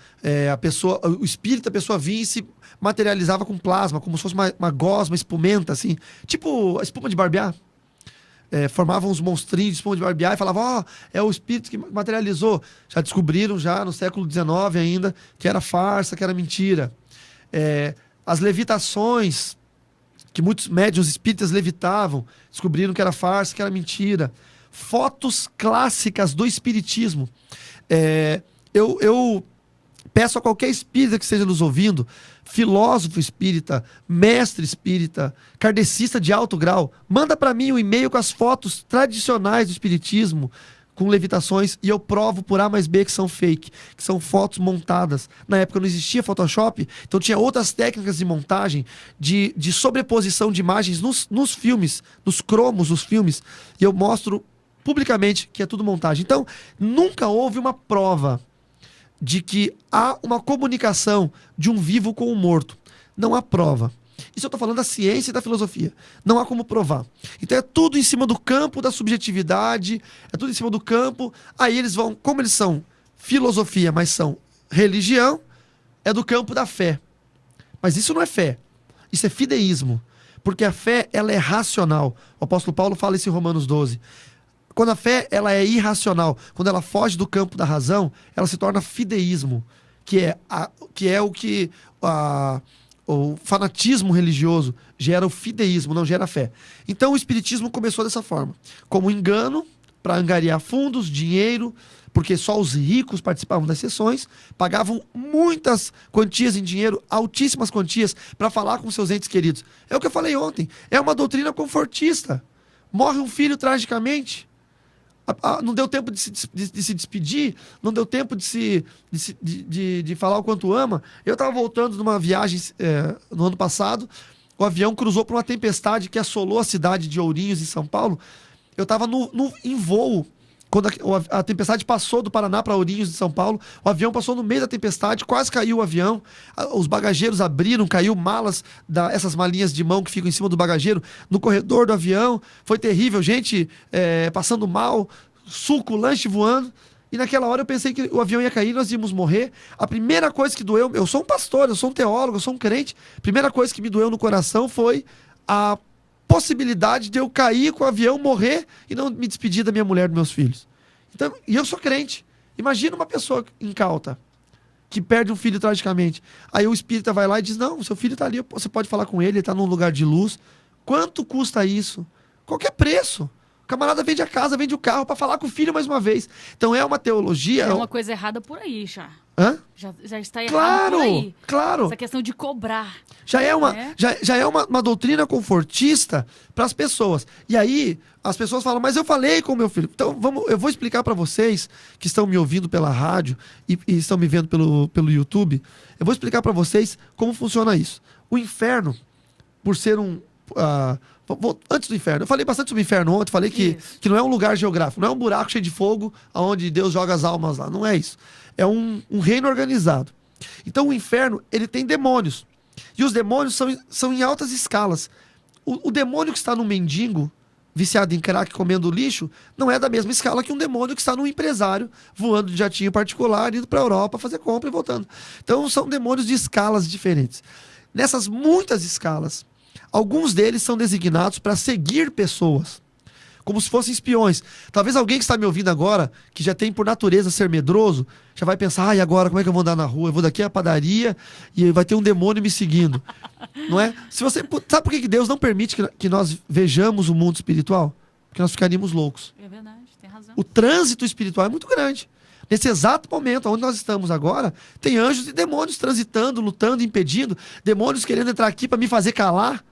o espírito, a pessoa vinha e se materializava com plasma, como se fosse uma gosma, espumenta, assim. Tipo a espuma de barbear. Formavam uns monstrinhos de espuma de barbear e falavam, é o espírito que materializou. Já descobriram, já no século XIX ainda, que era farsa, que era mentira. As levitações, que muitos médiuns espíritas levitavam, descobriram que era farsa, que era mentira. Fotos clássicas do espiritismo. Eu peço a qualquer espírita que esteja nos ouvindo, filósofo espírita, mestre espírita, kardecista de alto grau, manda para mim um e-mail com as fotos tradicionais do espiritismo, com levitações, e eu provo por A mais B que são fake, que são fotos montadas. Na época não existia Photoshop, então tinha outras técnicas de montagem, de sobreposição de imagens nos filmes, nos cromos dos filmes, e eu mostro publicamente que é tudo montagem. Então, nunca houve uma prova de que há uma comunicação de um vivo com um morto. Não há prova. Isso eu estou falando da ciência e da filosofia. Não há como provar. Então é tudo em cima do campo da subjetividade, é tudo em cima do campo. Aí eles vão, como eles são filosofia, mas são religião, é do campo da fé. Mas isso não é fé. Isso é fideísmo. Porque a fé, ela é racional. O apóstolo Paulo fala isso em Romanos 12. Quando a fé ela é irracional, quando ela foge do campo da razão, ela se torna fideísmo, que é o que o fanatismo religioso gera o fideísmo, não gera a fé. Então o espiritismo começou dessa forma, como engano, para angariar fundos, dinheiro, porque só os ricos participavam das sessões, pagavam muitas quantias em dinheiro, altíssimas quantias, para falar com seus entes queridos. É o que eu falei ontem, é uma doutrina confortista. Morre um filho tragicamente, não deu tempo de se despedir, não deu tempo de falar o quanto ama. Eu estava voltando de uma viagem no ano passado, o avião cruzou por uma tempestade que assolou a cidade de Ourinhos, em São Paulo. Eu estava em voo, quando a tempestade passou do Paraná para Ourinhos, de São Paulo. O avião passou no meio da tempestade, quase caiu o avião. Os bagageiros abriram, caiu malas, essas malinhas de mão que ficam em cima do bagageiro, no corredor do avião. Foi terrível, gente passando mal, suco, lanche voando. E naquela hora eu pensei que o avião ia cair e nós íamos morrer. A primeira coisa que doeu, eu sou um pastor, eu sou um teólogo, eu sou um crente. A primeira coisa que me doeu no coração foi a possibilidade de eu cair com o avião, morrer e não me despedir da minha mulher e dos meus filhos. Então, e eu sou crente. Imagina uma pessoa incauta que perde um filho tragicamente. Aí o espírita vai lá e diz, não, seu filho está ali, você pode falar com ele está num lugar de luz. Quanto custa isso? Qualquer preço. O camarada vende a casa, vende o carro para falar com o filho mais uma vez. Então é uma teologia... É uma coisa errada por aí, já. Hã? Já está errado por aí. Claro. Essa questão de cobrar. Já é uma doutrina confortista para as pessoas. E aí, as pessoas falam, mas eu falei com o meu filho. Então, eu vou explicar para vocês que estão me ouvindo pela rádio e estão me vendo pelo YouTube. Eu vou explicar para vocês como funciona isso. O inferno, por ser antes do inferno, eu falei bastante sobre o inferno ontem, falei que não é um lugar geográfico, não é um buraco cheio de fogo onde Deus joga as almas lá, não é isso. É um reino organizado. Então o inferno, ele tem demônios. E os demônios são em altas escalas. O demônio que está no mendigo, viciado em crack, comendo lixo, não é da mesma escala que um demônio que está num empresário, voando de jatinho particular, indo para a Europa fazer compra e voltando. Então são demônios de escalas diferentes. Nessas muitas escalas, alguns deles são designados para seguir pessoas, como se fossem espiões. Talvez alguém que está me ouvindo agora, que já tem por natureza ser medroso, já vai pensar, e agora como é que eu vou andar na rua? Eu vou daqui à padaria e vai ter um demônio me seguindo. Não é? Sabe por que Deus não permite que nós vejamos o mundo espiritual? Porque nós ficaríamos loucos. É verdade, tem razão. O trânsito espiritual é muito grande. Nesse exato momento, onde nós estamos agora, tem anjos e demônios transitando, lutando, impedindo, demônios querendo entrar aqui para me fazer calar.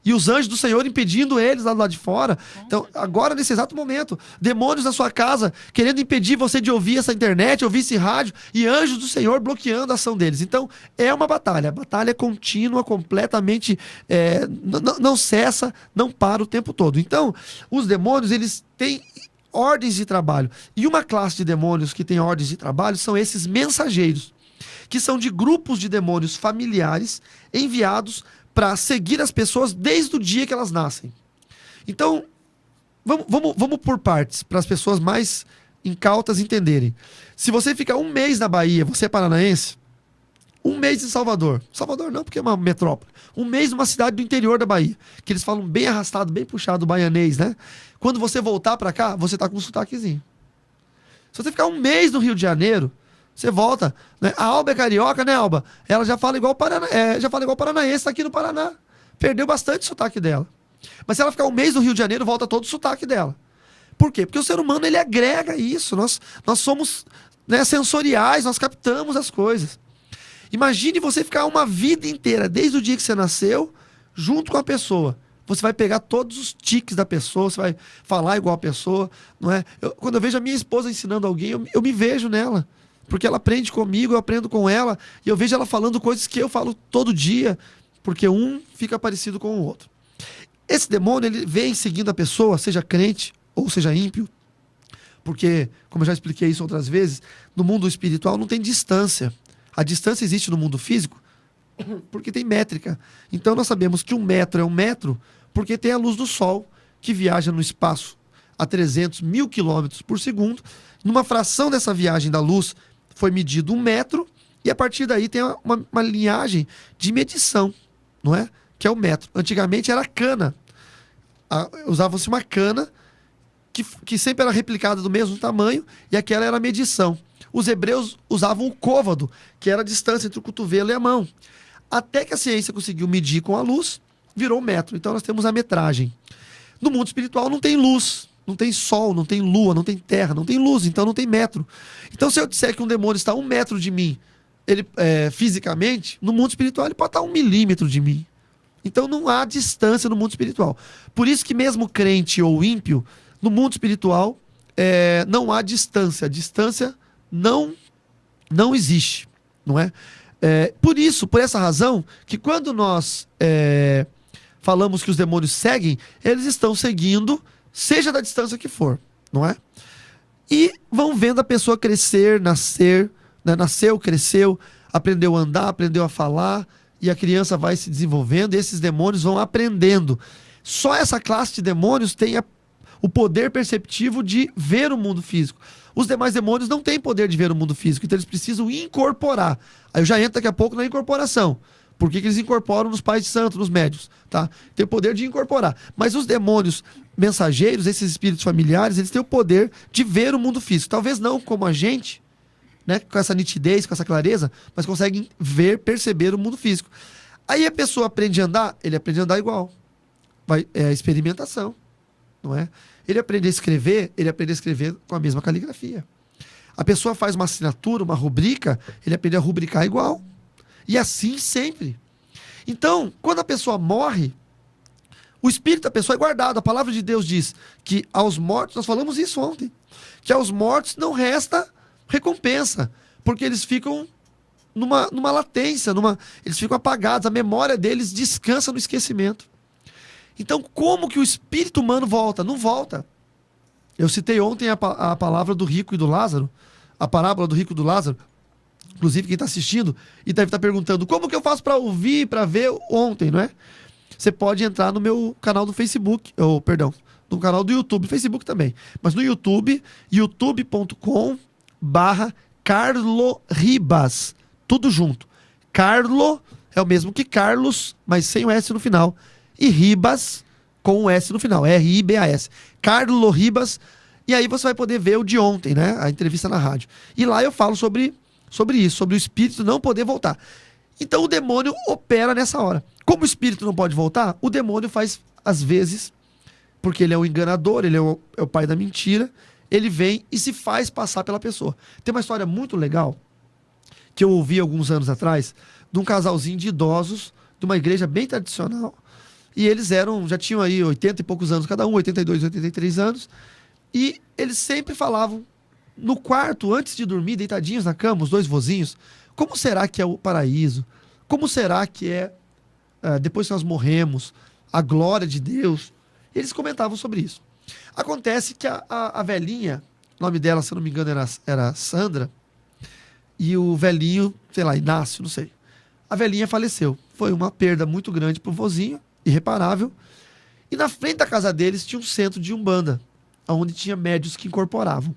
E os anjos do Senhor impedindo eles lá do lado de fora. Então, agora, nesse exato momento, demônios na sua casa querendo impedir você de ouvir essa internet, ouvir esse rádio, e anjos do Senhor bloqueando a ação deles. Então, é uma batalha. A batalha é contínua, completamente... não cessa, não para o tempo todo. Então, os demônios, eles têm ordens de trabalho. E uma classe de demônios que tem ordens de trabalho são esses mensageiros, que são de grupos de demônios familiares enviados para seguir as pessoas desde o dia que elas nascem. Então, vamos por partes, para as pessoas mais incautas entenderem. Se você ficar um mês na Bahia, você é paranaense, um mês em Salvador. Salvador não, porque é uma metrópole. Um mês numa cidade do interior da Bahia, que eles falam bem arrastado, bem puxado, baianês, né? Quando você voltar para cá, você tá com um sotaquezinho. Se você ficar um mês no Rio de Janeiro, você volta, né? A Alba é carioca, né, Alba? Ela já fala igual paranaense, tá aqui no Paraná. Perdeu bastante o sotaque dela. Mas se ela ficar um mês no Rio de Janeiro, volta todo o sotaque dela. Por quê? Porque o ser humano, ele agrega isso. Nós somos, né, sensoriais, nós captamos as coisas. Imagine você ficar uma vida inteira, desde o dia que você nasceu, junto com a pessoa. Você vai pegar todos os tiques da pessoa, você vai falar igual a pessoa, não é? Quando eu vejo a minha esposa ensinando alguém, eu me vejo nela. Porque ela aprende comigo, eu aprendo com ela, e eu vejo ela falando coisas que eu falo todo dia, porque um fica parecido com o outro. Esse demônio, ele vem seguindo a pessoa, seja crente ou seja ímpio, porque, como eu já expliquei isso outras vezes, no mundo espiritual não tem distância. A distância existe no mundo físico porque tem métrica. Então nós sabemos que 1 metro é 1 metro porque tem a luz do Sol, que viaja no espaço a 300 mil quilômetros por segundo. Numa fração dessa viagem da luz, foi medido 1 metro, e a partir daí tem uma linhagem de medição, não é? Que é o metro. Antigamente era cana. Usava-se uma cana que sempre era replicada do mesmo tamanho, e aquela era a medição. Os hebreus usavam o côvado, que era a distância entre o cotovelo e a mão. Até que a ciência conseguiu medir com a luz, virou 1 metro. Então nós temos a metragem. No mundo espiritual não tem luz. Não tem sol, não tem lua, não tem terra, não tem luz, então não tem metro. Então, se eu disser que um demônio está a 1 metro de mim, ele fisicamente, no mundo espiritual ele pode estar a 1 milímetro de mim. Então não há distância no mundo espiritual. Por isso que mesmo crente ou ímpio, no mundo espiritual não há distância. A distância não existe, não é? Por essa razão, que quando nós falamos que os demônios seguem, eles estão seguindo, seja da distância que for, não é? E vão vendo a pessoa crescer, nascer, né? Nasceu, cresceu, aprendeu a andar, aprendeu a falar, e a criança vai se desenvolvendo, e esses demônios vão aprendendo. Só essa classe de demônios tem o poder perceptivo de ver o mundo físico. Os demais demônios não têm poder de ver o mundo físico, então eles precisam incorporar. Aí eu já entro daqui a pouco na incorporação. Por que eles incorporam nos pais de santo, nos médios? Tá? Tem o poder de incorporar. Mas os demônios mensageiros, esses espíritos familiares, eles têm o poder de ver o mundo físico. Talvez não como a gente, né, com essa nitidez, com essa clareza, mas conseguem ver, perceber o mundo físico. Aí a pessoa aprende a andar, ele aprende a andar igual. É a experimentação, não é? Ele aprende a escrever com a mesma caligrafia. A pessoa faz uma assinatura, uma rubrica, ele aprende a rubricar igual. E assim sempre. Então, quando a pessoa morre, o espírito da pessoa é guardado. A palavra de Deus diz que aos mortos, nós falamos isso ontem, que aos mortos não resta recompensa, porque eles ficam numa latência, eles ficam apagados, a memória deles descansa no esquecimento. Então, como que o espírito humano volta? Não volta. Eu citei ontem a palavra do rico e do Lázaro, a parábola do rico e do Lázaro. Inclusive, quem está assistindo e deve estar perguntando, como que eu faço para ouvir, para ver ontem, não é? Você pode entrar no meu canal do Facebook, no canal do YouTube, Facebook também. Mas no YouTube, youtube.com/Carlo Ribas. Tudo junto. Carlo é o mesmo que Carlos, mas sem o S no final. E Ribas com o S no final. R-I-B-A-S. Carlo Ribas. E aí você vai poder ver o de ontem, né? A entrevista na rádio. E lá eu falo sobre isso, sobre o espírito não poder voltar. Então o demônio opera nessa hora. Como o espírito não pode voltar, o demônio faz, às vezes, porque ele é o enganador, ele é o pai da mentira, ele vem e se faz passar pela pessoa. Tem uma história muito legal que eu ouvi alguns anos atrás, de um casalzinho de idosos, de uma igreja bem tradicional, e eles já tinham aí 80 e poucos anos cada um, 82, 83 anos, e eles sempre falavam, no quarto, antes de dormir, deitadinhos na cama, os dois vozinhos, como será que é o paraíso? Como será que depois que nós morremos, a glória de Deus? Eles comentavam sobre isso. Acontece que a velhinha, o nome dela, se eu não me engano, era Sandra, e o velhinho, sei lá, Inácio, não sei. A velhinha faleceu. Foi uma perda muito grande pro vozinho, irreparável. E na frente da casa deles tinha um centro de umbanda, onde tinha médios que incorporavam.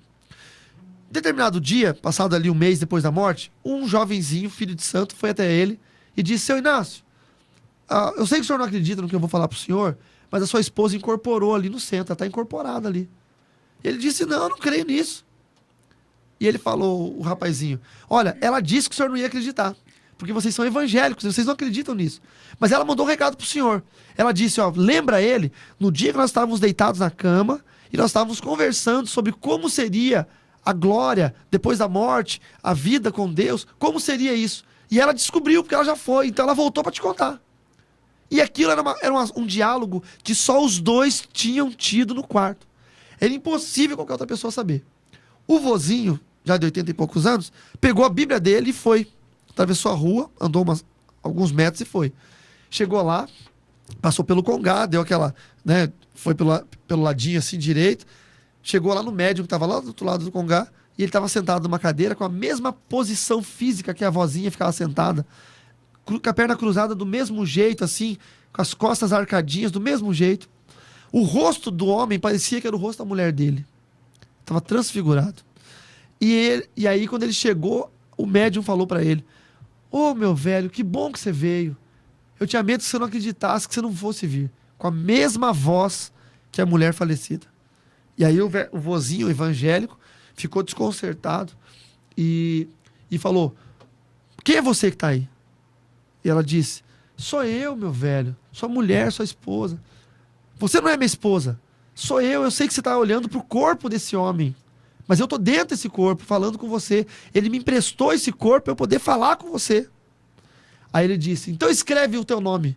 Determinado dia, passado ali um mês depois da morte, um jovenzinho, filho de santo, foi até ele e disse: seu Inácio, eu sei que o senhor não acredita no que eu vou falar pro senhor, mas a sua esposa incorporou ali no centro, ela está incorporada ali. Ele disse: não, eu não creio nisso. E ele falou, o rapazinho: olha, ela disse que o senhor não ia acreditar, porque vocês são evangélicos, vocês não acreditam nisso. Mas ela mandou um recado pro senhor. Ela disse: lembra ele, no dia que nós estávamos deitados na cama, e nós estávamos conversando sobre como seria a glória depois da morte, a vida com Deus, como seria isso? E ela descobriu, porque ela já foi, então ela voltou para te contar. E aquilo era um diálogo que só os dois tinham tido no quarto. Era impossível qualquer outra pessoa saber. O vozinho, já de 80 e poucos anos, pegou a Bíblia dele e foi. Atravessou a rua, andou alguns metros e foi. Chegou lá, passou pelo congá, deu aquela, né, foi pelo ladinho assim direito, chegou lá no médium que estava lá do outro lado do congá, e ele estava sentado numa cadeira com a mesma posição física que a vozinha ficava sentada, com a perna cruzada do mesmo jeito, assim, com as costas arcadinhas do mesmo jeito. O rosto do homem parecia que era o rosto da mulher dele. Estava transfigurado. E aí, quando ele chegou, o médium falou para ele: ô, meu velho, que bom que você veio. Eu tinha medo que você não acreditasse, que você não fosse vir. Com a mesma voz que a mulher falecida. E aí o vozinho evangélico ficou desconcertado e falou: quem é você que está aí? E ela disse: sou eu, meu velho. Sua mulher, sua esposa. Você não é minha esposa. Sou eu sei que você está olhando para o corpo desse homem. Mas eu estou dentro desse corpo, falando com você. Ele me emprestou esse corpo para eu poder falar com você. Aí ele disse: então escreve o teu nome.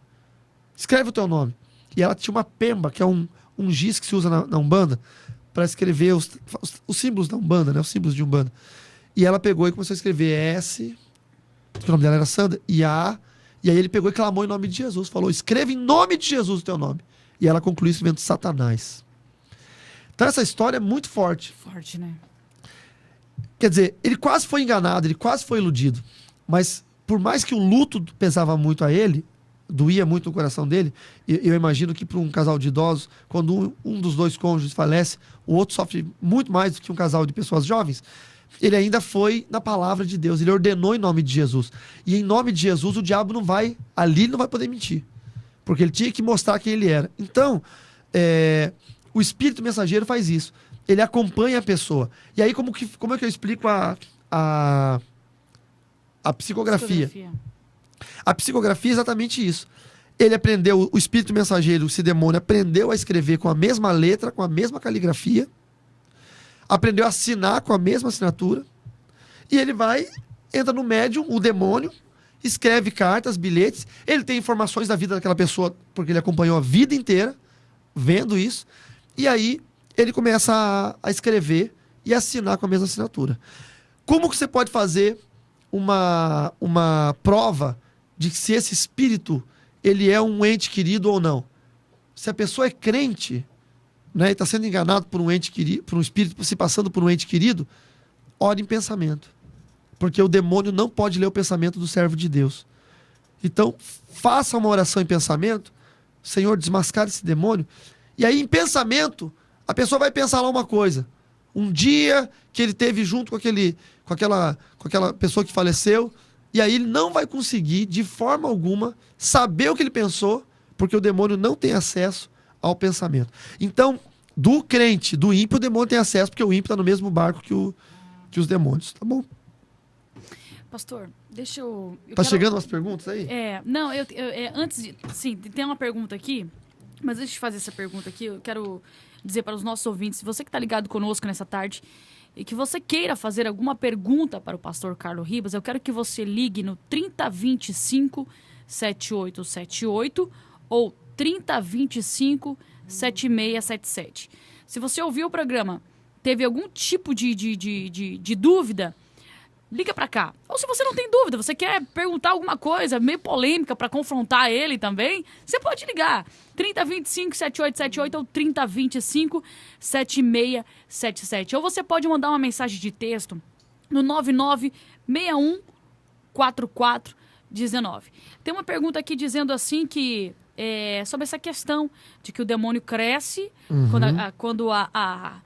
Escreve o teu nome. E ela tinha uma pemba, que é um giz que se usa na Umbanda, para escrever os símbolos da Umbanda, né? Os símbolos de Umbanda. E ela pegou e começou a escrever S, que o nome dela era Sandra, e A. E aí ele pegou e clamou em nome de Jesus. Falou: escreve em nome de Jesus o teu nome. E ela concluiu escrevendo Satanás. Então essa história é muito forte. Forte, né? Quer dizer, ele quase foi enganado, ele quase foi iludido. Mas por mais que o luto pesava muito a ele, doía muito no coração dele, eu imagino que para um casal de idosos, quando um dos dois cônjuges falece, o outro sofre muito mais do que um casal de pessoas jovens. Ele ainda foi na palavra de Deus, ele ordenou em nome de Jesus. E em nome de Jesus o diabo não vai poder mentir. Porque ele tinha que mostrar quem ele era. Então, o espírito mensageiro faz isso. Ele acompanha a pessoa. E aí como é que eu explico a psicografia? A psicografia é exatamente isso. ele aprendeu, o espírito mensageiro, esse demônio, aprendeu a escrever com a mesma letra, com a mesma caligrafia, aprendeu a assinar com a mesma assinatura, e ele vai, entra no médium, o demônio, escreve cartas, bilhetes, ele tem informações da vida daquela pessoa, porque ele acompanhou a vida inteira, vendo isso, e aí ele começa a escrever e assinar com a mesma assinatura. Como que você pode fazer uma prova de se esse espírito ele é um ente querido ou não? Se a pessoa é crente, né, e está sendo enganado por um ente querido, por um espírito se passando por um ente querido, ore em pensamento. Porque o demônio não pode ler o pensamento do servo de Deus. Então, faça uma oração em pensamento, Senhor, desmascara esse demônio, e aí em pensamento, a pessoa vai pensar lá uma coisa. Um dia que ele teve junto com aquela pessoa que faleceu, e aí ele não vai conseguir, de forma alguma, saber o que ele pensou, porque o demônio não tem acesso ao pensamento. Então, do crente, do ímpio, o demônio tem acesso, porque o ímpio está no mesmo barco que os demônios, tá bom? Pastor, deixa eu... Tá chegando umas perguntas aí? Não, antes de... Sim, tem uma pergunta aqui, mas antes de fazer essa pergunta aqui, eu quero dizer para os nossos ouvintes, se você que está ligado conosco nessa tarde, e que você queira fazer alguma pergunta para o pastor Carlos Ribas, eu quero que você ligue no 3025 7878 ou 3025 7677. Se você ouviu o programa, teve algum tipo de dúvida, liga para cá. Ou se você não tem dúvida, você quer perguntar alguma coisa meio polêmica para confrontar ele também, você pode ligar. 3025-7878 ou 3025-7677. Ou você pode mandar uma mensagem de texto no 99614419. Tem uma pergunta aqui dizendo assim que... sobre essa questão de que o demônio cresce quando a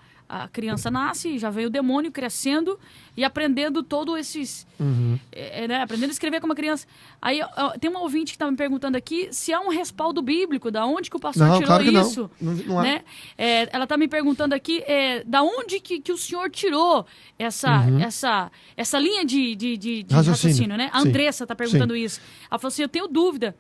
criança nasce, já vem o demônio crescendo e aprendendo todos esses... né, aprendendo a escrever como uma criança. Aí tem uma ouvinte que está me perguntando aqui se há um respaldo bíblico, da onde que o pastor tirou claro que isso. Não há. Né? Ela está me perguntando aqui da onde que o senhor tirou essa linha de raciocínio, né? A Andressa está perguntando isso. Ela falou assim, eu tenho dúvida,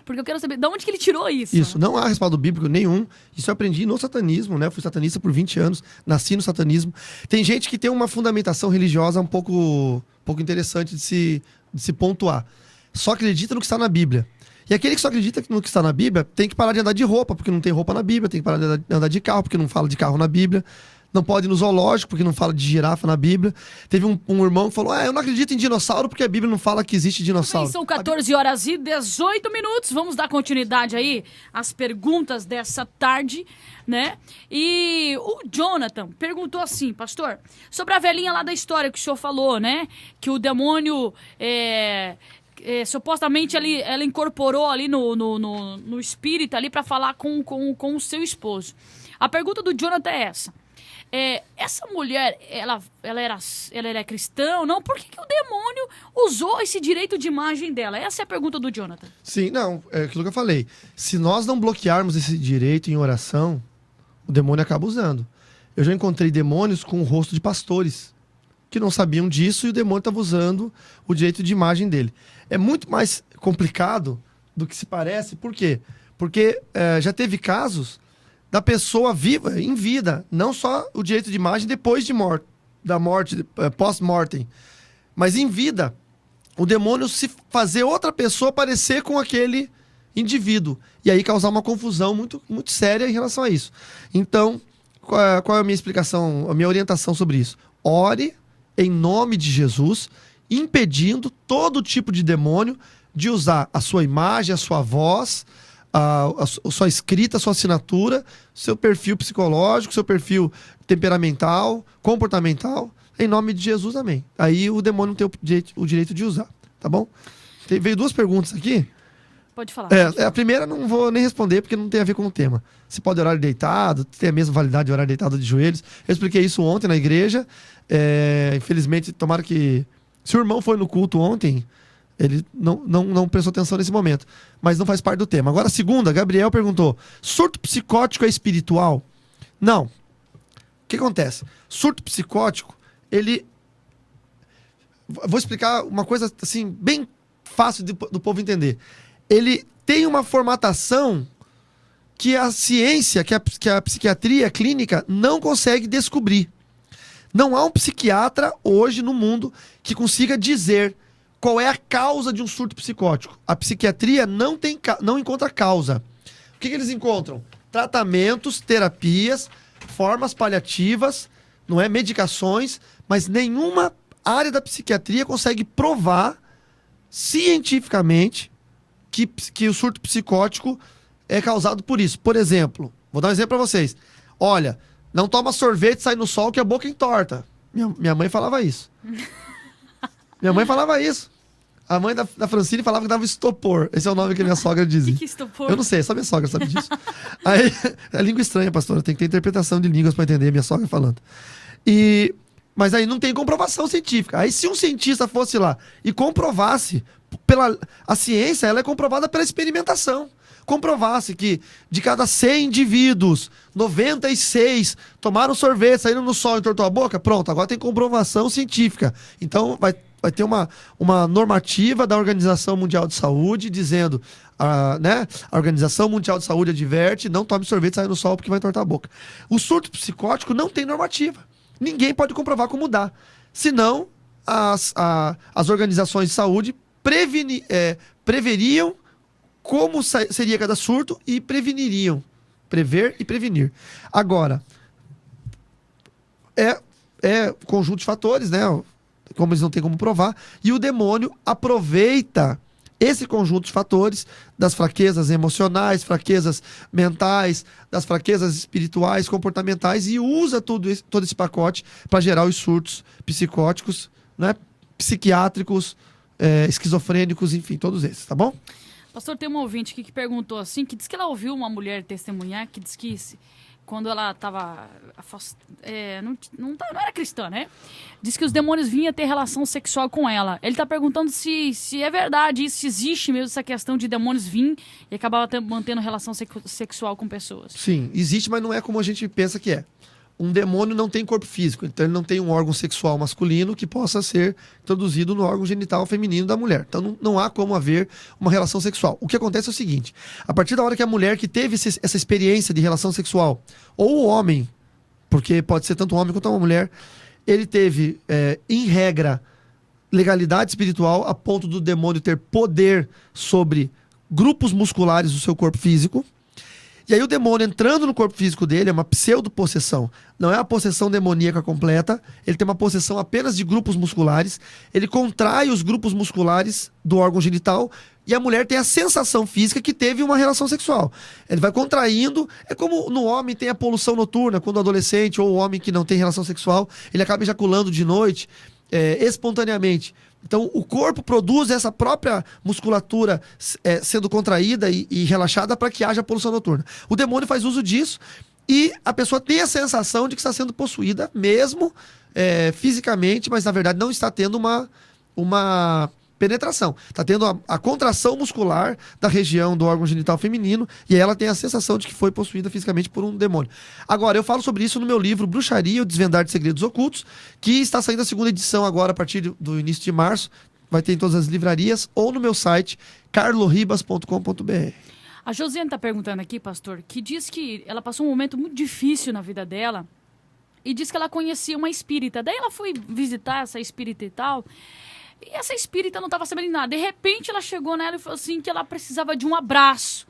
porque eu quero saber de onde que ele tirou isso. Isso, não há respaldo bíblico nenhum. Isso eu aprendi no satanismo, né? Fui satanista por 20 anos, nasci no satanismo. Tem gente que tem uma fundamentação religiosa um pouco interessante de se pontuar. Só acredita no que está na Bíblia. E aquele que só acredita no que está na Bíblia tem que parar de andar de roupa, porque não tem roupa na Bíblia, tem que parar de andar de carro, porque não fala de carro na Bíblia. Não pode ir no zoológico, porque não fala de girafa na Bíblia. Teve um irmão que falou, eu não acredito em dinossauro, porque a Bíblia não fala que existe dinossauro. Bem, são 14 horas e 18 minutos. Vamos dar continuidade aí às perguntas dessa tarde, né? E o Jonathan perguntou assim, pastor, sobre a velhinha lá da história que o senhor falou, né? Que o demônio... supostamente ela incorporou ali no espírito ali para falar com o seu esposo. A pergunta do Jonathan é essa. Essa mulher, ela era cristã ou não? Por que o demônio usou esse direito de imagem dela? Essa é a pergunta do Jonathan. Sim, não, é aquilo que eu falei. Se nós não bloquearmos esse direito em oração, o demônio acaba usando. Eu já encontrei demônios com o rosto de pastores, que não sabiam disso e o demônio estava usando o direito de imagem dele. É muito mais complicado do que se parece. Por quê? Porque já teve casos da pessoa viva, em vida, não só o direito de imagem depois da morte, pós-mortem, mas em vida, o demônio se fazer outra pessoa parecer com aquele indivíduo, e aí causar uma confusão muito, muito séria em relação a isso. Então, qual é a minha explicação, a minha orientação sobre isso? Ore em nome de Jesus, impedindo todo tipo de demônio de usar a sua imagem, a sua voz, a sua escrita, a sua assinatura, seu perfil psicológico, seu perfil temperamental, comportamental, em nome de Jesus, amém. Aí o demônio não tem o direito de usar, tá bom? Veio duas perguntas aqui. Pode falar. A primeira não vou nem responder, porque não tem a ver com o tema. Se pode orar deitado, tem a mesma validade de orar deitado de joelhos. Eu expliquei isso ontem na igreja. Infelizmente, tomara que... Se o irmão foi no culto ontem... Ele não prestou atenção nesse momento. Mas não faz parte do tema. Agora, a segunda, Gabriel perguntou: surto psicótico é espiritual? Não. O que acontece? Surto psicótico, ele... Vou explicar uma coisa assim, bem fácil do povo entender. ele tem uma formatação que a ciência, que a psiquiatria clínica não consegue descobrir. Não há um psiquiatra hoje no mundo que consiga dizer qual é a causa de um surto psicótico. A psiquiatria não encontra causa. O que eles encontram? Tratamentos, terapias, formas paliativas, não é? Medicações, mas nenhuma área da psiquiatria consegue provar cientificamente que o surto psicótico é causado por isso. Por exemplo, vou dar um exemplo para vocês. Olha, não toma sorvete, sai no sol que a boca entorta. Minha mãe falava isso. Minha mãe falava isso. A mãe da Francine falava que dava estopor. Esse é o nome que a minha sogra dizia. Que estopor? Eu não sei, só minha sogra sabe disso. Aí, é língua estranha, pastora. Tem que ter interpretação de línguas para entender a minha sogra falando. Mas aí não tem comprovação científica. Aí se um cientista fosse lá e comprovasse, a ciência ela é comprovada pela experimentação. Comprovasse que de cada 100 indivíduos, 96 tomaram sorvete, saíram no sol e entortou a boca, pronto, agora tem comprovação científica. Então vai ter uma normativa da Organização Mundial de Saúde dizendo, né, a Organização Mundial de Saúde adverte, não tome sorvete, saia no sol porque vai entortar a boca. O surto psicótico não tem normativa. Ninguém pode comprovar como dá. Senão, as organizações de saúde preveriam como seria cada surto e preveniriam. Prever e prevenir. Agora, é conjunto de fatores, né? Como eles não têm como provar. E o demônio aproveita esse conjunto de fatores das fraquezas emocionais, fraquezas mentais, das fraquezas espirituais, comportamentais e usa todo esse pacote para gerar os surtos psicóticos, né? Psiquiátricos, esquizofrênicos, enfim, todos esses, tá bom? Pastor, tem uma ouvinte aqui que perguntou assim, que diz que ela ouviu uma mulher testemunhar, que diz que quando ela estava não era cristã, né? Diz que os demônios vinham ter relação sexual com ela. Ele está perguntando se é verdade isso, se existe mesmo essa questão de demônios vir e acabar mantendo relação sexual com pessoas. Sim, existe, mas não é como a gente pensa que é. Um demônio não tem corpo físico, então ele não tem um órgão sexual masculino que possa ser introduzido no órgão genital feminino da mulher. Então não há como haver uma relação sexual. O que acontece é o seguinte, a partir da hora que a mulher que teve essa experiência de relação sexual, ou o homem, porque pode ser tanto um homem quanto uma mulher, ele teve, em regra, legalidade espiritual a ponto do demônio ter poder sobre grupos musculares do seu corpo físico. E aí o demônio entrando no corpo físico dele é uma pseudopossessão. Não é a possessão demoníaca completa, ele tem uma possessão apenas de grupos musculares, ele contrai os grupos musculares do órgão genital e a mulher tem a sensação física que teve uma relação sexual. Ele vai contraindo, é como no homem tem a poluição noturna, quando o adolescente ou o homem que não tem relação sexual, ele acaba ejaculando de noite, espontaneamente. Então, o corpo produz essa própria musculatura sendo contraída e relaxada para que haja poluição noturna. O demônio faz uso disso e a pessoa tem a sensação de que está sendo possuída mesmo fisicamente, mas na verdade não está tendo uma penetração. Está tendo a contração muscular da região do órgão genital feminino e aí ela tem a sensação de que foi possuída fisicamente por um demônio. Agora, eu falo sobre isso no meu livro Bruxaria, o Desvendar de Segredos Ocultos, que está saindo a segunda edição agora a partir do início de março. Vai ter em todas as livrarias ou no meu site carloribas.com.br. A Josiane está perguntando aqui, pastor, que diz que ela passou um momento muito difícil na vida dela e diz que ela conhecia uma espírita. Daí ela foi visitar essa espírita e tal. E essa espírita não estava sabendo de nada. De repente, ela chegou nela e falou assim que ela precisava de um abraço.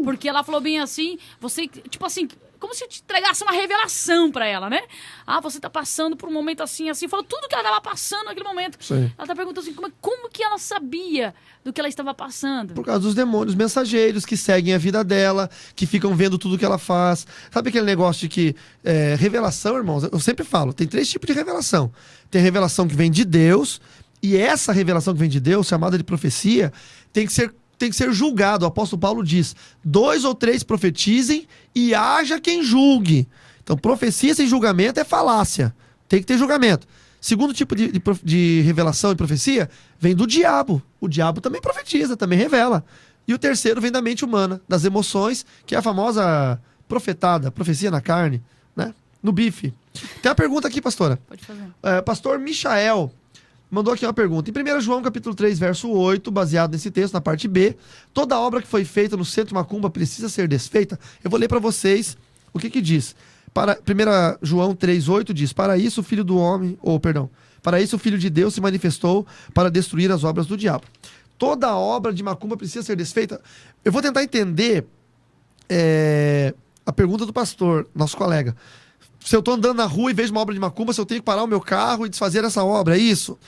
Porque ela falou bem assim, você, tipo assim, como se eu te entregasse uma revelação pra ela, né? Ah, você tá passando por um momento assim, assim. Falou tudo que ela tava passando naquele momento. Sim. Ela tá perguntando assim, como que ela sabia do que ela estava passando? Por causa dos demônios mensageiros que seguem a vida dela, que ficam vendo tudo que ela faz. Sabe aquele negócio de que revelação, irmãos? Eu sempre falo, tem 3 tipos de revelação. Tem a revelação que vem de Deus, e essa revelação que vem de Deus, chamada de profecia, tem que ser julgado. O apóstolo Paulo diz, 2 ou 3 profetizem e haja quem julgue. Então, profecia sem julgamento é falácia. Tem que ter julgamento. Segundo tipo de revelação e profecia, vem do diabo. O diabo também profetiza, também revela. E o terceiro vem da mente humana, das emoções, que é a famosa profetada, profecia na carne, né? No bife. Tem uma pergunta aqui, pastora. Pode fazer. Pastor Michael mandou aqui uma pergunta. Em 1 João, capítulo 3, verso 8, baseado nesse texto, na parte B, toda obra que foi feita no centro de macumba precisa ser desfeita. Eu vou ler para vocês o que diz. 1 João 3, 8 diz, para isso o Filho de Deus se manifestou para destruir as obras do diabo. Toda obra de macumba precisa ser desfeita. Eu vou tentar entender a pergunta do pastor, nosso colega. Se eu estou andando na rua e vejo uma obra de macumba, se eu tenho que parar o meu carro e desfazer essa obra, é isso?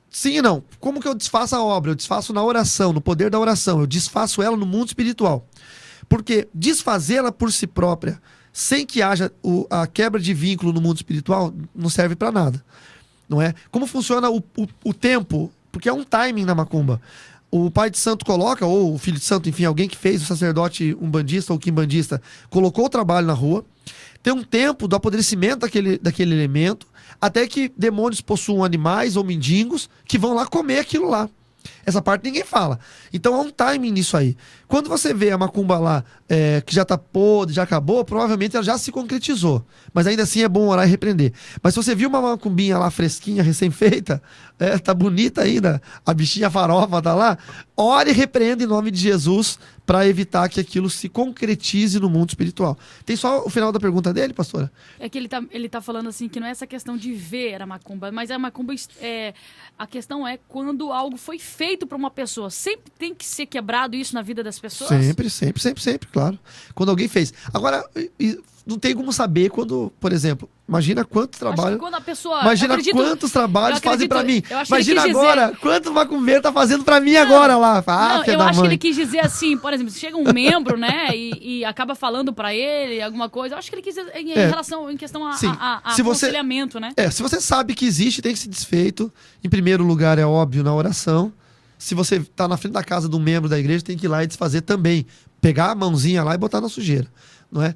Sim e não. Como que eu desfaço a obra? Eu desfaço na oração, no poder da oração. Eu desfaço ela no mundo espiritual. Porque desfazê-la por si própria, sem que haja a quebra de vínculo no mundo espiritual, não serve para nada. Não é? Como funciona o tempo? Porque é um timing na macumba. O pai de santo coloca, ou o filho de santo, enfim, alguém que fez, o sacerdote umbandista ou quimbandista, colocou o trabalho na rua. Tem um tempo do apodrecimento daquele elemento, até que demônios possuam animais ou mendigos que vão lá comer aquilo lá. Essa parte ninguém fala. Então há um timing nisso aí. Quando você vê a macumba lá, que já está podre, já acabou, provavelmente ela já se concretizou. Mas ainda assim é bom orar e repreender. Mas se você viu uma macumbinha lá fresquinha, recém-feita, tá bonita ainda, a bichinha farofa tá lá, ore e repreenda em nome de Jesus para evitar que aquilo se concretize no mundo espiritual. Tem só o final da pergunta dele, pastora? É que ele tá falando assim que não é essa questão de ver a macumba, mas a macumba, a questão é quando algo foi feito para uma pessoa. Sempre tem que ser quebrado isso na vida das pessoas? Sempre, claro. Quando alguém fez. Agora, não tem como saber quando, por exemplo, imagina quanto trabalho. Quando a pessoa, imagina quantos trabalhos fazem pra mim. Imagina agora quanto macumbeiro tá fazendo pra mim agora lá. Eu acho que ele quis dizer assim, por exemplo, se chega um membro, né, e acaba falando pra ele alguma coisa. Eu acho que ele quis dizer em questão a aconselhamento, né? Se você sabe que existe, tem que ser desfeito. Em primeiro lugar, é óbvio, na oração. Se você está na frente da casa de um membro da igreja, tem que ir lá e desfazer também. Pegar a mãozinha lá e botar na sujeira. Não é?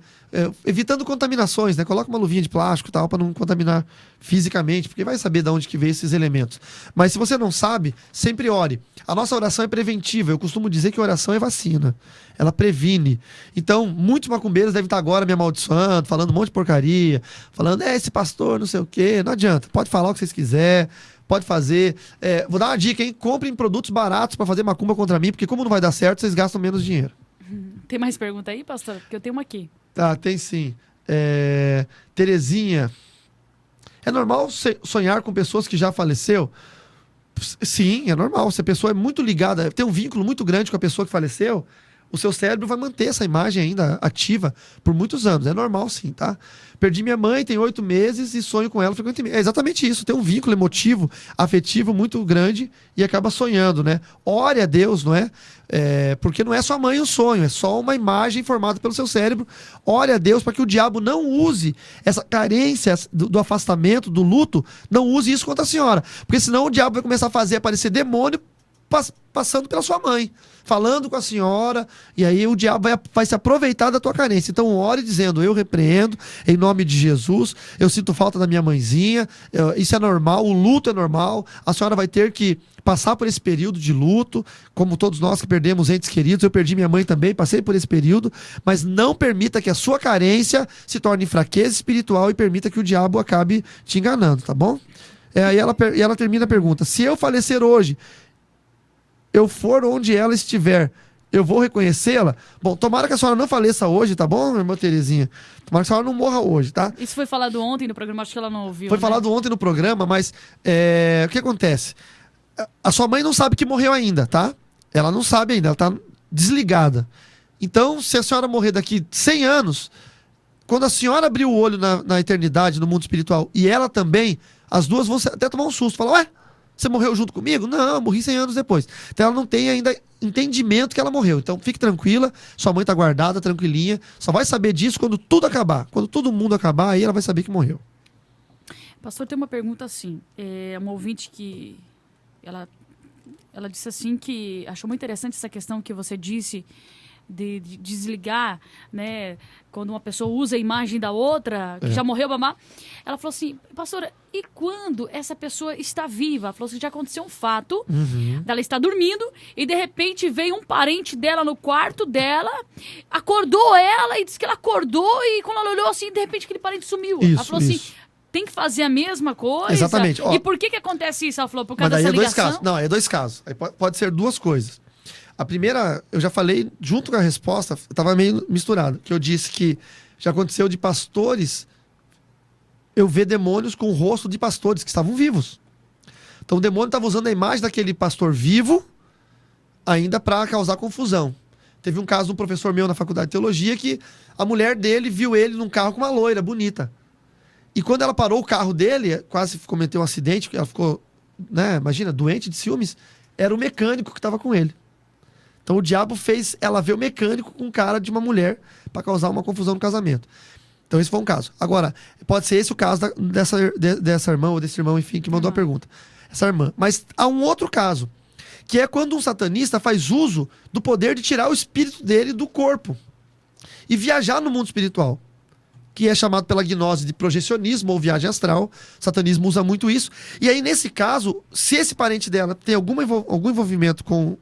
Evitando contaminações, né? Coloca uma luvinha de plástico e tal, para não contaminar fisicamente, porque vai saber de onde que veio esses elementos. Mas se você não sabe, sempre ore. A nossa oração é preventiva. Eu costumo dizer que oração é vacina. Ela previne. Então, muitos macumbeiros devem estar agora me amaldiçoando, falando um monte de porcaria, falando, esse pastor, não sei o quê. Não adianta. Pode falar o que vocês quiserem. Pode fazer. Vou dar uma dica, hein? Comprem produtos baratos para fazer macumba contra mim, porque como não vai dar certo, vocês gastam menos dinheiro. Tem mais pergunta aí, pastor? Porque eu tenho uma aqui. Tá, tem sim. Terezinha. É normal sonhar com pessoas que já faleceu? Sim, é normal. Se a pessoa é muito ligada, tem um vínculo muito grande com a pessoa que faleceu, o seu cérebro vai manter essa imagem ainda ativa por muitos anos. É normal sim, tá? Perdi minha mãe, tem 8 meses e sonho com ela frequentemente. É exatamente isso. Tem um vínculo emotivo, afetivo muito grande e acaba sonhando, né? Ore a Deus, não é? Porque não é sua mãe um sonho, é só uma imagem formada pelo seu cérebro. Ore a Deus para que o diabo não use essa carência do afastamento, do luto, não use isso contra a senhora. Porque senão o diabo vai começar a fazer aparecer demônio passando pela sua mãe, falando com a senhora, e aí o diabo vai se aproveitar da tua carência. Então ore dizendo, eu repreendo, em nome de Jesus, eu sinto falta da minha mãezinha, isso é normal, o luto é normal, a senhora vai ter que passar por esse período de luto, como todos nós que perdemos entes queridos, eu perdi minha mãe também, passei por esse período, mas não permita que a sua carência se torne fraqueza espiritual e permita que o diabo acabe te enganando, tá bom? Aí ela termina a pergunta, se eu falecer hoje, eu for onde ela estiver, eu vou reconhecê-la? Bom, tomara que a senhora não faleça hoje, tá bom, irmã Terezinha? Tomara que a senhora não morra hoje, tá? Isso foi falado ontem no programa, acho que ela não ouviu. Foi falado ontem no programa, mas o que acontece? A sua mãe não sabe que morreu ainda, tá? Ela não sabe ainda, ela tá desligada. Então, se a senhora morrer daqui 100 anos, quando a senhora abrir o olho na eternidade, no mundo espiritual, e ela também, as duas vão até tomar um susto. Falar, ué? Você morreu junto comigo? Não, eu morri 100 anos depois. Então ela não tem ainda entendimento que ela morreu. Então fique tranquila, sua mãe tá guardada, tranquilinha. Só vai saber disso quando tudo acabar. Quando todo mundo acabar, aí ela vai saber que morreu. Pastor, tem uma pergunta assim. Uma ouvinte que... Ela disse assim que achou muito interessante essa questão que você disse de desligar, né? Quando uma pessoa usa a imagem da outra, que já morreu, mamá. Ela falou assim, pastora, e quando essa pessoa está viva? Ela falou assim, já aconteceu um fato dela estar dormindo e de repente veio um parente dela no quarto dela, acordou ela e disse que ela acordou e quando ela olhou assim, de repente aquele parente sumiu. Ela falou assim, tem que fazer a mesma coisa? Exatamente. Ó, e por que acontece isso? Ela falou, por mas causa daí dessa é dois ligação? casos. Não, é dois casos. Aí pode ser duas coisas. A primeira, eu já falei, junto com a resposta, estava meio misturado, que eu disse que já aconteceu de pastores eu ver demônios com o rosto de pastores que estavam vivos. Então o demônio estava usando a imagem daquele pastor vivo ainda para causar confusão. Teve um caso de um professor meu na faculdade de teologia que a mulher dele viu ele num carro com uma loira bonita. E quando ela parou o carro dele, quase cometeu um acidente, ela ficou, né, imagina, doente de ciúmes, era o mecânico que estava com ele. Então o diabo fez ela ver o mecânico com cara de uma mulher para causar uma confusão no casamento. Então esse foi um caso. Agora, pode ser esse o caso dessa irmã ou desse irmão, enfim, que mandou a pergunta. Essa irmã. Mas há um outro caso, que é quando um satanista faz uso do poder de tirar o espírito dele do corpo e viajar no mundo espiritual, que é chamado pela gnose de projecionismo ou viagem astral. O satanismo usa muito isso. E aí, nesse caso, se esse parente dela tem algum envolvimento com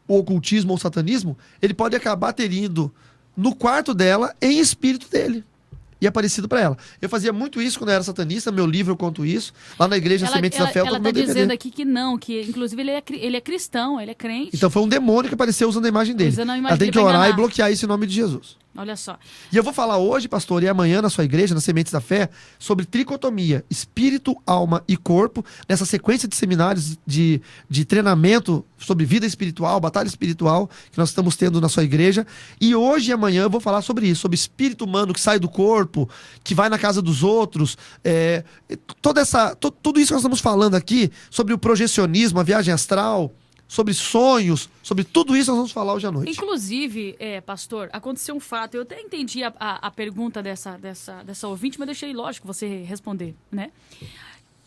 o ocultismo ou o satanismo, ele pode acabar terindo no quarto dela em espírito dele. E aparecido para ela. Eu fazia muito isso quando eu era satanista, meu livro eu conto isso. Lá na igreja Sementes da Fé, eu tô ela com tá meu DVD. dizendo aqui que não, que inclusive ele é cristão, ele é crente. Então foi um demônio que apareceu usando a imagem dele. Usando a imagem Ela tem dele que pra orar enganar. e bloquear isso em nome de Jesus. Olha só. E eu vou falar hoje, pastor, e amanhã na sua igreja, na Sementes da Fé, sobre tricotomia, espírito, alma e corpo, nessa sequência de seminários de treinamento sobre vida espiritual, batalha espiritual, que nós estamos tendo na sua igreja. E hoje e amanhã eu vou falar sobre isso, sobre espírito humano que sai do corpo, que vai na casa dos outros, tudo isso que nós estamos falando aqui, sobre o projecionismo, a viagem astral, sobre sonhos, sobre tudo isso nós vamos falar hoje à noite. Inclusive, pastor, aconteceu um fato. Eu até entendi a pergunta dessa ouvinte, mas deixei, lógico, você responder, né?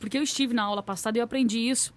Porque eu estive na aula passada e eu aprendi isso.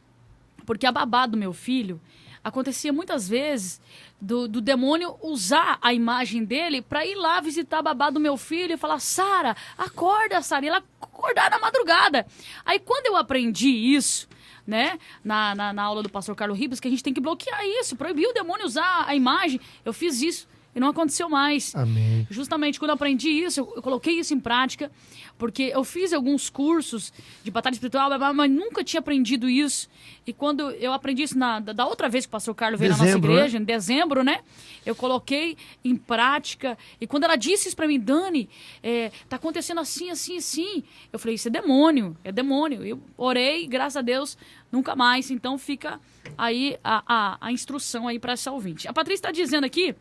Porque a babá do meu filho, acontecia muitas vezes do demônio usar a imagem dele para ir lá visitar a babá do meu filho e falar: Sara, acorda, Sara. E ela acordar na madrugada. Aí quando eu aprendi isso, né, na aula do pastor Carlos Ribas, que a gente tem que bloquear isso, proibir o demônio usar a imagem, eu fiz isso e não aconteceu mais. Amém. Justamente quando eu aprendi isso, eu coloquei isso em prática, porque eu fiz alguns cursos de batalha espiritual, mas nunca tinha aprendido isso. E quando eu aprendi isso da outra vez que o pastor Carlos veio na nossa igreja, em dezembro, né? Eu coloquei em prática. E quando ela disse isso pra mim: Dani, tá acontecendo assim, assim, assim. Eu falei: isso é demônio, é demônio. Eu orei, graças a Deus, nunca mais. Então fica aí a instrução aí pra essa ouvinte. A Patrícia está dizendo aqui,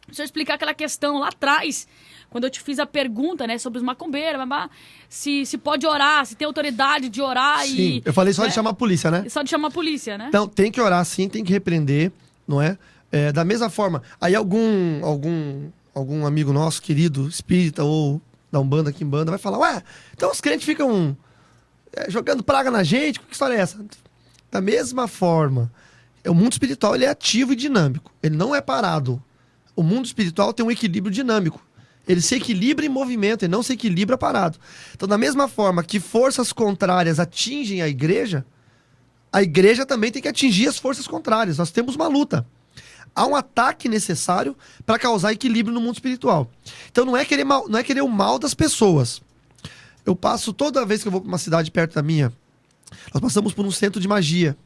deixa eu explicar aquela questão lá atrás, quando eu te fiz a pergunta, né, sobre os macumbeiros, se pode orar, se tem autoridade de orar. Sim, eu falei só de chamar a polícia, né? Só de chamar a polícia, né? Então, tem que orar sim, tem que repreender, não é? Da mesma forma, aí algum amigo nosso, querido, espírita ou da Umbanda, aqui em Banda, vai falar: ué, então os crentes ficam jogando praga na gente? Que história é essa? Da mesma forma, o mundo espiritual ele é ativo e dinâmico, ele não é parado. O mundo espiritual tem um equilíbrio dinâmico. Ele se equilibra em movimento, ele não se equilibra parado. Então, da mesma forma que forças contrárias atingem a igreja também tem que atingir as forças contrárias. Nós temos uma luta. Há um ataque necessário para causar equilíbrio no mundo espiritual. Então, não é querer o mal das pessoas. Eu passo, toda vez que eu vou para uma cidade perto da minha, nós passamos por um centro de magia,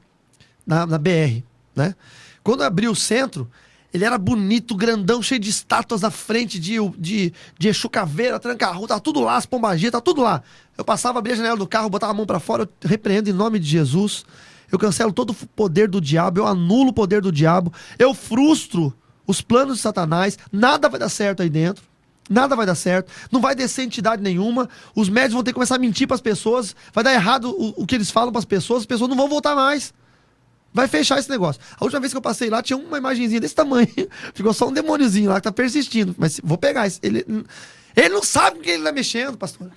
na BR, né? Quando abriu o centro, ele era bonito, grandão, cheio de estátuas na frente de Exu Caveira, Tranca-Rua, tava tudo lá, as pombagias, tava tudo lá. Eu passava, abria a janela do carro, botava a mão pra fora, eu repreendo em nome de Jesus, eu cancelo todo o poder do diabo, eu anulo o poder do diabo, eu frustro os planos de Satanás, nada vai dar certo aí dentro, nada vai dar certo, não vai descer entidade nenhuma, os médios vão ter que começar a mentir pras pessoas, vai dar errado o que eles falam pras pessoas, as pessoas não vão voltar mais. Vai fechar esse negócio. A última vez que eu passei lá, tinha uma imagenzinha desse tamanho. Ficou só um demôniozinho lá que tá persistindo. Mas vou pegar esse. Ele não sabe com quem ele tá mexendo, pastor.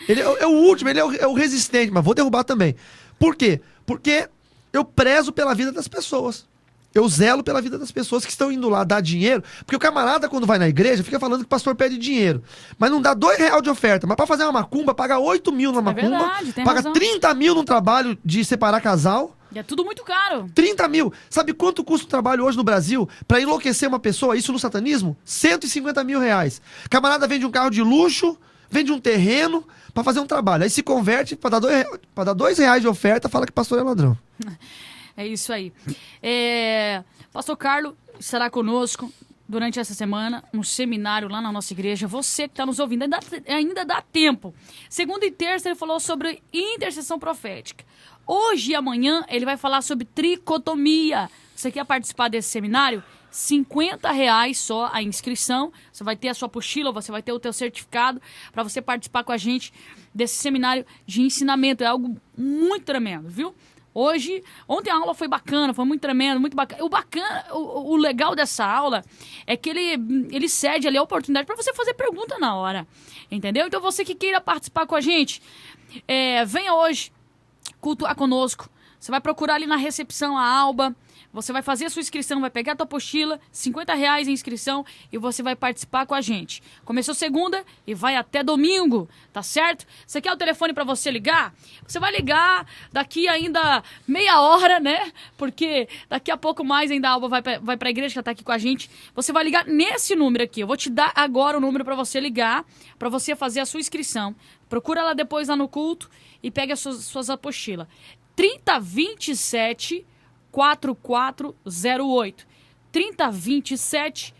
Ele é o último, ele é o resistente, mas vou derrubar também. Por quê? Porque eu prezo pela vida das pessoas. Eu zelo pela vida das pessoas que estão indo lá dar dinheiro. Porque o camarada, quando vai na igreja, fica falando que o pastor pede dinheiro. Mas não dá R$2 de oferta. Mas pra fazer uma macumba, paga 8 mil numa macumba. Verdade, tem paga razão. 30 mil num trabalho de separar casal. E é tudo muito caro. 30 mil. Sabe quanto custa o trabalho hoje no Brasil para enlouquecer uma pessoa? Isso no satanismo? R$150 mil. Camarada vende um carro de luxo, vende um terreno para fazer um trabalho. Aí se converte para dar R$2 de oferta, fala que pastor é ladrão. É isso aí. Pastor Carlos estará conosco durante essa semana, um seminário lá na nossa igreja. Você que está nos ouvindo, ainda dá tempo. Segunda e terça ele falou sobre intercessão profética. Hoje e amanhã ele vai falar sobre tricotomia. Você quer participar desse seminário? R$50 só a inscrição. Você vai ter a sua apostila, você vai ter o teu certificado para você participar com a gente desse seminário de ensinamento. É algo muito tremendo, viu? Ontem a aula foi bacana, foi muito tremendo, muito bacana. O legal dessa aula é que ele cede ali a oportunidade para você fazer pergunta na hora, entendeu? Então você que queira participar com a gente, venha hoje cultuar conosco. Você vai procurar ali na recepção a Alba, você vai fazer a sua inscrição, vai pegar a tua apostila, R$50 em inscrição e você vai participar com a gente. Começou segunda e vai até domingo, tá certo? Você quer o telefone para você ligar? Você vai ligar daqui ainda meia hora, né? Porque daqui a pouco mais ainda a Alba vai pra igreja, que ela tá aqui com a gente. Você vai ligar nesse número aqui. Eu vou te dar agora o número para você ligar, para você fazer a sua inscrição. Procura ela depois lá no culto e pega as suas apostilas. 3027 4408. 3027.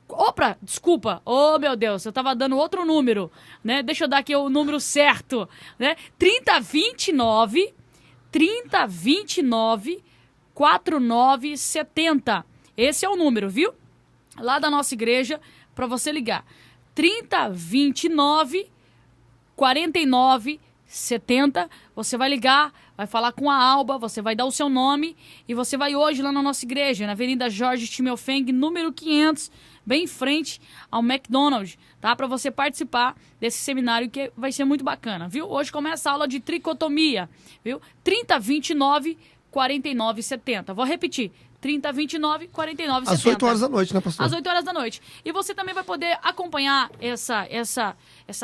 Opa, desculpa. Oh, meu Deus, eu tava dando outro número, né? Deixa eu dar aqui o número certo, né? 3029 4970. Esse é o número, viu? Lá da nossa igreja para você ligar. 3029 4970. Você vai ligar, vai falar com a Alba, você vai dar o seu nome e você vai hoje lá na nossa igreja, na Avenida Jorge Timofeng, número 500, bem em frente ao McDonald's, tá? Para você participar desse seminário que vai ser muito bacana, viu? Hoje começa a aula de tricotomia, viu? 3029 4970. Vou repetir. 3029 4970. Às 8 horas da noite, né, pastor? Às 8 horas da noite. E você também vai poder acompanhar essa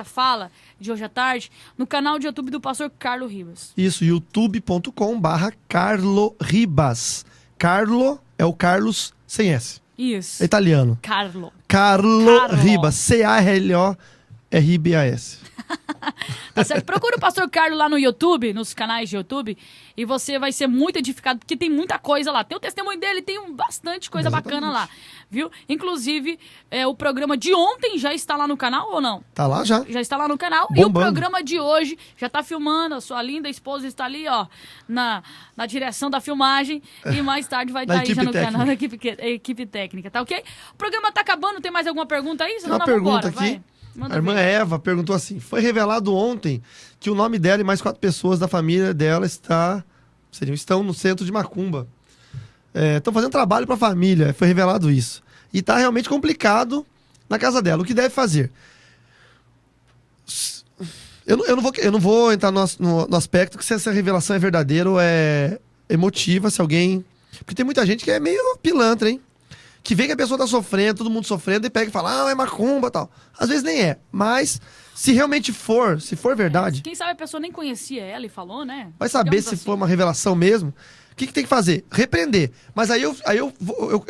fala de hoje à tarde no canal de YouTube do pastor Carlos Ribas. Isso, youtube.com/Carlo Ribas. Carlo é o Carlos sem S. Isso. É italiano. Carlo Ribas. CARLORIBAS. Tá certo? Procura o pastor Carlos lá no YouTube, nos canais de YouTube, e você vai ser muito edificado, porque tem muita coisa lá. Tem o testemunho dele, tem bastante coisa bacana lá, viu? Inclusive, o programa de ontem já está lá no canal ou não? Tá lá já. Já está lá no canal. Bombando. E o programa de hoje já tá filmando, a sua linda esposa está ali, ó, na direção da filmagem, e mais tarde vai estar aí já no canal da equipe técnica, tá ok? O programa tá acabando, tem mais alguma pergunta aí? Tem uma pergunta aqui. A irmã Eva perguntou assim: foi revelado ontem que o nome dela e mais 4 pessoas da família dela estão no centro de Macumba. Estão fazendo trabalho para a família, foi revelado isso. E está realmente complicado na casa dela. O que deve fazer? Eu não vou entrar no aspecto que se essa revelação é verdadeira ou é emotiva, se alguém... Porque tem muita gente que é meio pilantra, hein? Que vê que a pessoa tá sofrendo, todo mundo sofrendo, e pega e fala, é macumba e tal. Às vezes nem é. Mas, se realmente for, se for verdade... Quem sabe a pessoa nem conhecia ela e falou, né? Vai saber se for uma revelação mesmo. O que tem que fazer? Repreender. Mas aí eu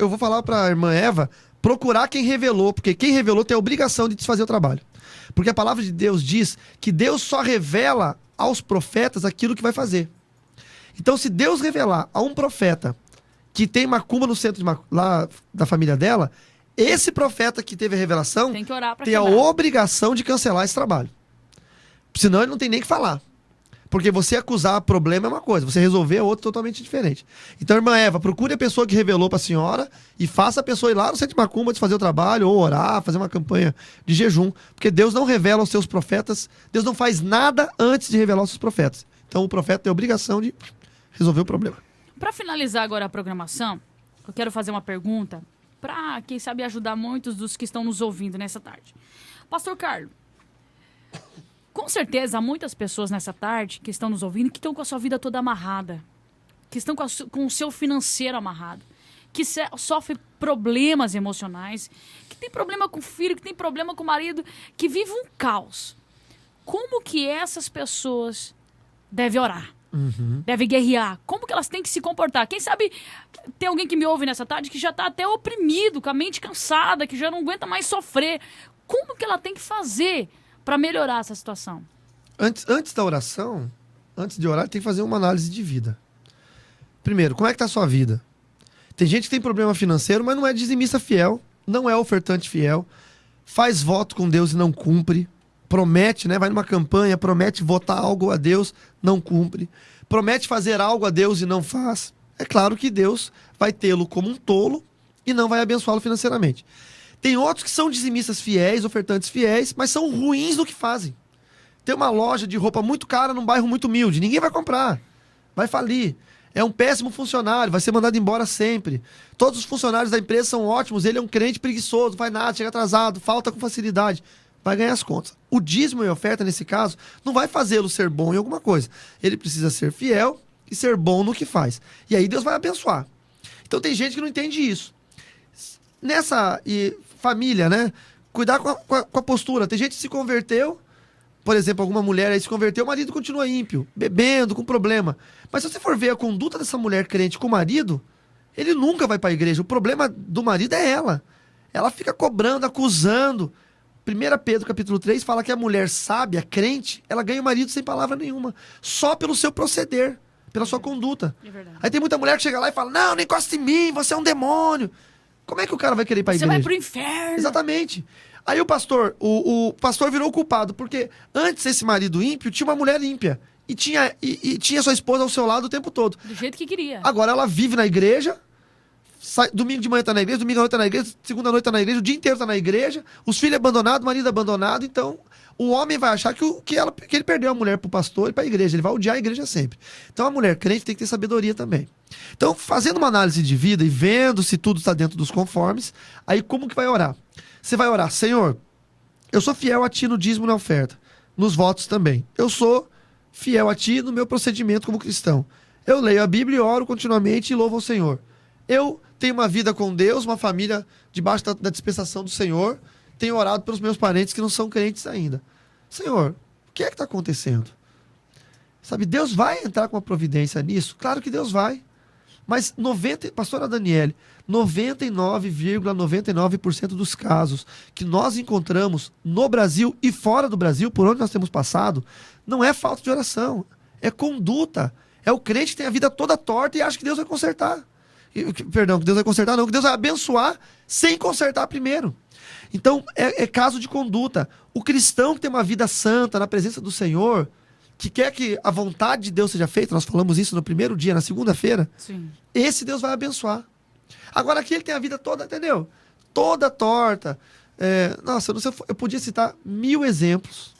vou falar pra irmã Eva procurar quem revelou, porque quem revelou tem a obrigação de desfazer o trabalho. Porque a palavra de Deus diz que Deus só revela aos profetas aquilo que vai fazer. Então, se Deus revelar a um profeta que tem macumba no centro lá da família dela, esse profeta que teve a revelação tem que orar pra tem a obrigação de cancelar esse trabalho. Senão ele não tem nem que falar. Porque você acusar problema é uma coisa, você resolver é outra totalmente diferente. Então, irmã Eva, procure a pessoa que revelou para a senhora e faça a pessoa ir lá no centro de macumba desfazer o trabalho, ou orar, fazer uma campanha de jejum. Porque Deus não revela aos seus profetas, Deus não faz nada antes de revelar aos seus profetas. Então, o profeta tem a obrigação de resolver o problema. Para finalizar agora a programação, eu quero fazer uma pergunta para, quem sabe, ajudar muitos dos que estão nos ouvindo nessa tarde. Pastor Carlos, com certeza há muitas pessoas nessa tarde que estão nos ouvindo que estão com a sua vida toda amarrada, que estão com o seu financeiro amarrado, que sofrem problemas emocionais, que tem problema com o filho, que tem problema com o marido, que vive um caos. Como que essas pessoas devem orar? Deve guerrear. Como que elas têm que se comportar? Quem sabe tem alguém que me ouve nessa tarde que já está até oprimido, com a mente cansada, que já não aguenta mais sofrer. Como que ela tem que fazer para melhorar essa situação? Antes da oração, antes de orar, tem que fazer uma análise de vida. Primeiro, como é que está a sua vida? Tem gente que tem problema financeiro, mas não é dizimista fiel, não é ofertante fiel, faz voto com Deus e não cumpre, promete, né? Vai numa campanha, promete votar algo a Deus, não cumpre, promete fazer algo a Deus e não faz. É claro que Deus vai tê-lo como um tolo e não vai abençoá-lo financeiramente. Tem outros que são dizimistas fiéis, ofertantes fiéis, mas são ruins no que fazem. Tem uma loja de roupa muito cara num bairro muito humilde, ninguém vai comprar, vai falir. É um péssimo funcionário, vai ser mandado embora sempre. Todos os funcionários da empresa são ótimos, ele é um crente preguiçoso, não faz nada, chega atrasado, falta com facilidade. Vai ganhar as contas. O dízimo e a oferta, nesse caso, não vai fazê-lo ser bom em alguma coisa. Ele precisa ser fiel e ser bom no que faz. E aí Deus vai abençoar. Então tem gente que não entende isso. Família, né? Cuidar com a postura. Tem gente que se converteu, por exemplo, alguma mulher aí se converteu, o marido continua ímpio, bebendo, com problema. Mas se você for ver a conduta dessa mulher crente com o marido, ele nunca vai para a igreja. O problema do marido é ela. Ela fica cobrando, acusando. 1 Pedro capítulo 3 fala que a mulher sábia, crente, ela ganha o marido sem palavra nenhuma. Só pelo seu proceder, pela sua conduta. É verdade. Aí tem muita mulher que chega lá e fala, não encosta em mim, você é um demônio. Como é que o cara vai querer ir para a igreja? Você vai pro inferno. Exatamente. Aí o pastor virou o culpado, porque antes esse marido ímpio tinha uma mulher ímpia. E tinha sua esposa ao seu lado o tempo todo. Do jeito que queria. Agora ela vive na igreja, domingo de manhã tá na igreja, domingo à noite tá na igreja, segunda noite tá na igreja, o dia inteiro tá na igreja, os filhos abandonados, o marido abandonado, então o homem vai achar que ele perdeu a mulher pro pastor e pra igreja, ele vai odiar a igreja sempre. Então a mulher crente tem que ter sabedoria também. Então, fazendo uma análise de vida e vendo se tudo está dentro dos conformes, aí como que vai orar? Você vai orar, Senhor, eu sou fiel a Ti no dízimo e na oferta, nos votos também. Eu sou fiel a Ti no meu procedimento como cristão. Eu leio a Bíblia e oro continuamente e louvo ao Senhor. Eu tenho uma vida com Deus, uma família debaixo da dispensação do Senhor. Tenho orado pelos meus parentes que não são crentes ainda. Senhor, o que é que está acontecendo? Sabe, Deus vai entrar com uma providência nisso? Claro que Deus vai. Mas pastora Daniele, 99,99% dos casos que nós encontramos no Brasil e fora do Brasil, por onde nós temos passado, não é falta de oração, é conduta. É o crente que tem a vida toda torta e acha que Deus vai consertar. Perdão, que Deus vai consertar não, que Deus vai abençoar sem consertar primeiro. Então, é caso de conduta. O cristão que tem uma vida santa na presença do Senhor, que quer que a vontade de Deus seja feita, nós falamos isso no primeiro dia, na segunda-feira, esse Deus vai abençoar. Agora aqui ele tem a vida toda, entendeu? Toda torta. Nossa, eu podia citar 1000 exemplos.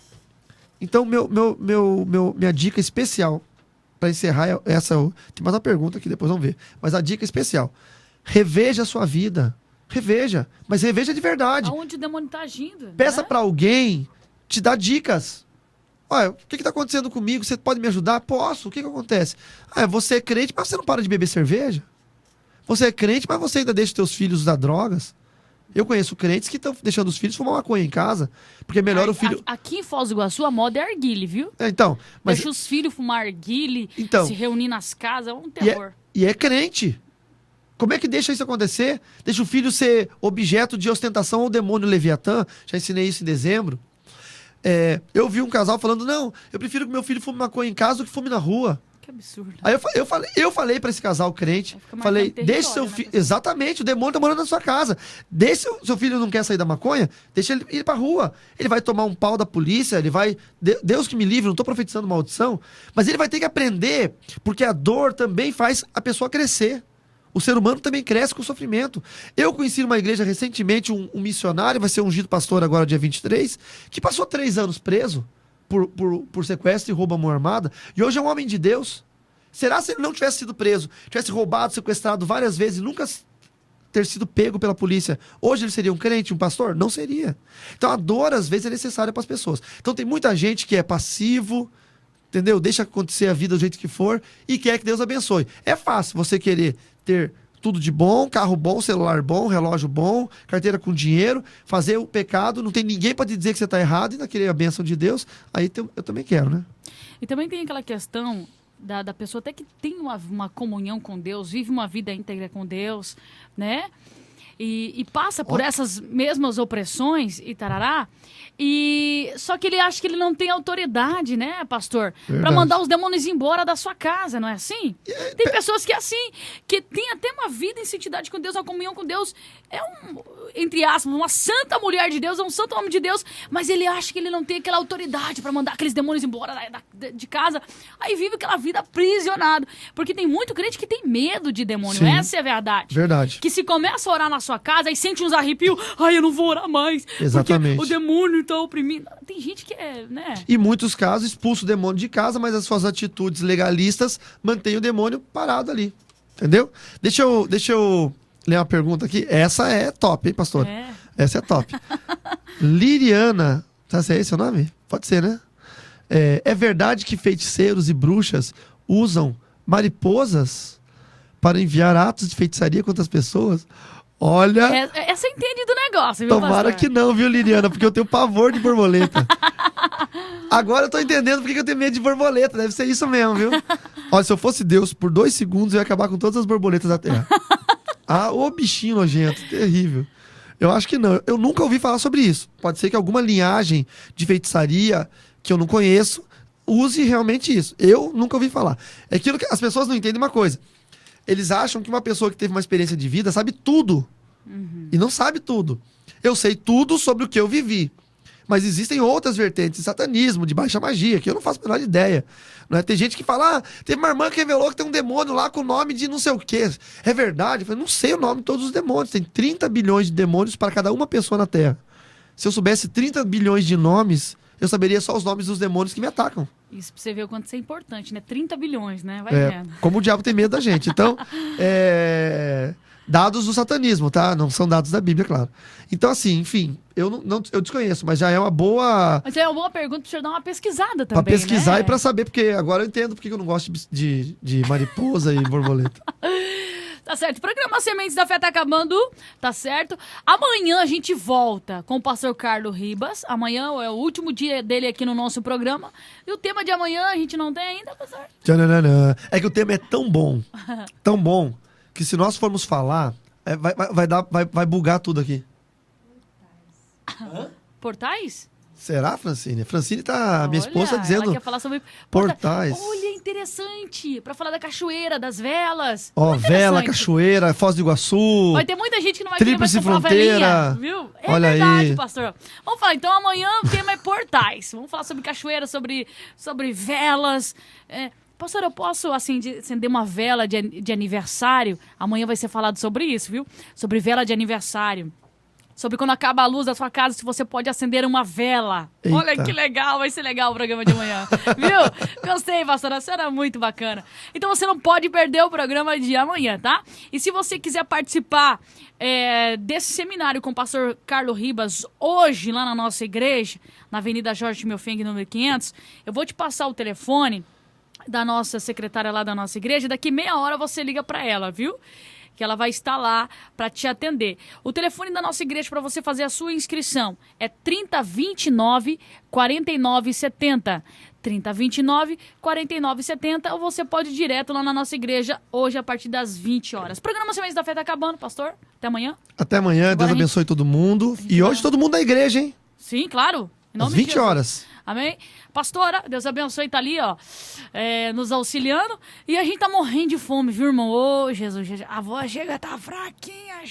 Então, minha dica especial, para encerrar, tem mais uma pergunta aqui, depois vamos ver. Mas a dica especial, reveja a sua vida. Reveja, mas reveja de verdade. Aonde o demônio está agindo. Peça para alguém te dar dicas. Olha, o que está acontecendo comigo? Você pode me ajudar? Posso. O que acontece? Você é crente, mas você não para de beber cerveja? Você é crente, mas você ainda deixa os seus filhos usar drogas? Eu conheço crentes que estão deixando os filhos fumar maconha em casa, porque é melhor o filho... Aqui em Foz do Iguaçu, a moda é arguile, viu? Mas... Deixa os filhos fumar arguile, se reunir nas casas, é um terror. E é crente. Como é que deixa isso acontecer? Deixa o filho ser objeto de ostentação ao demônio Leviatã. Já ensinei isso em dezembro. Eu vi um casal falando, não, eu prefiro que meu filho fume maconha em casa do que fume na rua. Que absurdo. Aí eu falei pra esse casal crente, falei, deixa seu filho... Exatamente, o demônio tá morando na sua casa. Deixa seu filho não quer sair da maconha, deixa ele ir pra rua. Ele vai tomar um pau da polícia, ele vai... Deus que me livre, não tô profetizando maldição, mas ele vai ter que aprender, porque a dor também faz a pessoa crescer. O ser humano também cresce com o sofrimento. Eu conheci numa igreja recentemente um missionário, vai ser ungido pastor agora dia 23, que passou 3 anos preso por sequestro e roubo à mão armada, e hoje é um homem de Deus. Será se ele não tivesse sido preso, tivesse roubado, sequestrado várias vezes e nunca ter sido pego pela polícia, hoje ele seria um crente, um pastor? Não seria. Então a dor às vezes é necessária para as pessoas. Então tem muita gente que é passivo, entendeu? Deixa acontecer a vida do jeito que for e quer que Deus abençoe. É fácil você querer ter tudo de bom, carro bom, celular bom, relógio bom, carteira com dinheiro, fazer o pecado, não tem ninguém para te dizer que você está errado e não querer a bênção de Deus, aí eu também quero, né? E também tem aquela questão da pessoa até que tem uma comunhão com Deus, vive uma vida íntegra com Deus, né? e passa por essas mesmas opressões e tarará. E só que ele acha que ele não tem autoridade, né, pastor? Para mandar os demônios embora da sua casa, não é assim? Tem pessoas que é assim, que tem até uma vida em santidade com Deus, uma comunhão com Deus, entre aspas, uma santa mulher de Deus, um santo homem de Deus, mas ele acha que ele não tem aquela autoridade para mandar aqueles demônios embora de casa. Aí vive aquela vida aprisionado, porque tem muito crente que tem medo de demônio. Sim, essa é a verdade. Verdade. Que se começa a orar na sua casa e sente uns arrepios, eu não vou orar mais. Exatamente. Porque o demônio tá oprimindo. Tem gente que né? Em muitos casos, expulsa o demônio de casa, mas as suas atitudes legalistas mantêm o demônio parado ali. Entendeu? Deixa eu ler uma pergunta aqui. Essa é top, hein, pastor? Essa é top. Liriana, sabe se é esse o nome? Pode ser, né? É verdade que feiticeiros e bruxas usam mariposas para enviar atos de feitiçaria contra as pessoas? Olha... Essa entende do negócio, viu, Tomara pastor? que não, viu, Liriana? Porque eu tenho pavor de borboleta. Agora eu tô entendendo porque eu tenho medo de borboleta. Deve ser isso mesmo, viu? Olha, se eu fosse Deus, por 2 segundos eu ia acabar com todas as borboletas da Terra. Ô bichinho nojento, terrível. Eu acho que não. Eu nunca ouvi falar sobre isso. Pode ser que alguma linhagem de feitiçaria que eu não conheço use realmente isso. Eu nunca ouvi falar. É aquilo que as pessoas não entendem uma coisa. Eles acham que uma pessoa que teve uma experiência de vida sabe tudo. E não sabe tudo. Eu sei tudo sobre o que eu vivi. Mas existem outras vertentes de satanismo, de baixa magia, que eu não faço a menor ideia. Não é? Tem gente que fala, teve uma irmã que revelou que tem um demônio lá com o nome de não sei o quê. É verdade? Eu falei, não sei o nome de todos os demônios. Tem 30 bilhões de demônios para cada uma pessoa na Terra. Se eu soubesse 30 bilhões de nomes, eu saberia só os nomes dos demônios que me atacam. Isso pra você ver o quanto isso é importante, né? 30 bilhões, né? Vai vendo. Como o diabo tem medo da gente. Então, dados do satanismo, tá? Não são dados da Bíblia, claro. Então, assim, enfim, eu desconheço, mas já é uma boa... Mas é uma boa pergunta pra você dar uma pesquisada também, pra pesquisar, né? E pra saber, porque agora eu entendo porque eu não gosto de mariposa e borboleta. Tá certo. O programa Sementes da Fé tá acabando, tá certo? Amanhã a gente volta com o pastor Carlos Ribas. Amanhã é o último dia dele aqui no nosso programa. E o tema de amanhã a gente não tem ainda, pastor? Tchananã. É que o tema é tão bom, que se nós formos falar, vai bugar tudo aqui. Portais? Será, Francine? Francine tá... Minha esposa tá dizendo... Ela quer falar sobre portais. Olha, interessante. Pra falar da cachoeira, das velas. Vela, cachoeira, Foz do Iguaçu. Vai ter muita gente que não vai querer mais Tríplice comprar Fronteira. velinha, viu? É Olha verdade, aí. pastor. Vamos falar, então amanhã o tema é portais. Vamos falar sobre cachoeira, sobre velas. Pastor, eu posso acender uma vela de aniversário? Amanhã vai ser falado sobre isso, viu? Sobre vela de aniversário. Sobre quando acaba a luz da sua casa, se você pode acender uma vela. Eita. Olha que legal, vai ser legal o programa de amanhã. Viu? Gostei, pastora, isso era muito bacana. Então você não pode perder o programa de amanhã, tá? E se você quiser participar desse seminário com o pastor Carlos Ribas, hoje lá na nossa igreja, na Avenida Jorge Milfeng, número 500, eu vou te passar o telefone da nossa secretária lá da nossa igreja. Daqui meia hora você liga pra ela, viu? Que ela vai estar lá para te atender. O telefone da nossa igreja para você fazer a sua inscrição é 3029 4970. 3029 4970, ou você pode ir direto lá na nossa igreja hoje a partir das 20 horas. O programa Sementes da Fé tá acabando, pastor. Até amanhã. Até amanhã. Deus abençoe todo mundo. E hoje todo mundo na igreja, hein? Sim, claro. Às 20 horas. Amém? Pastora, Deus abençoe, tá ali, ó, nos auxiliando. E a gente tá morrendo de fome, viu, irmão? Ô, Jesus, a voz chega, tá fraquinha,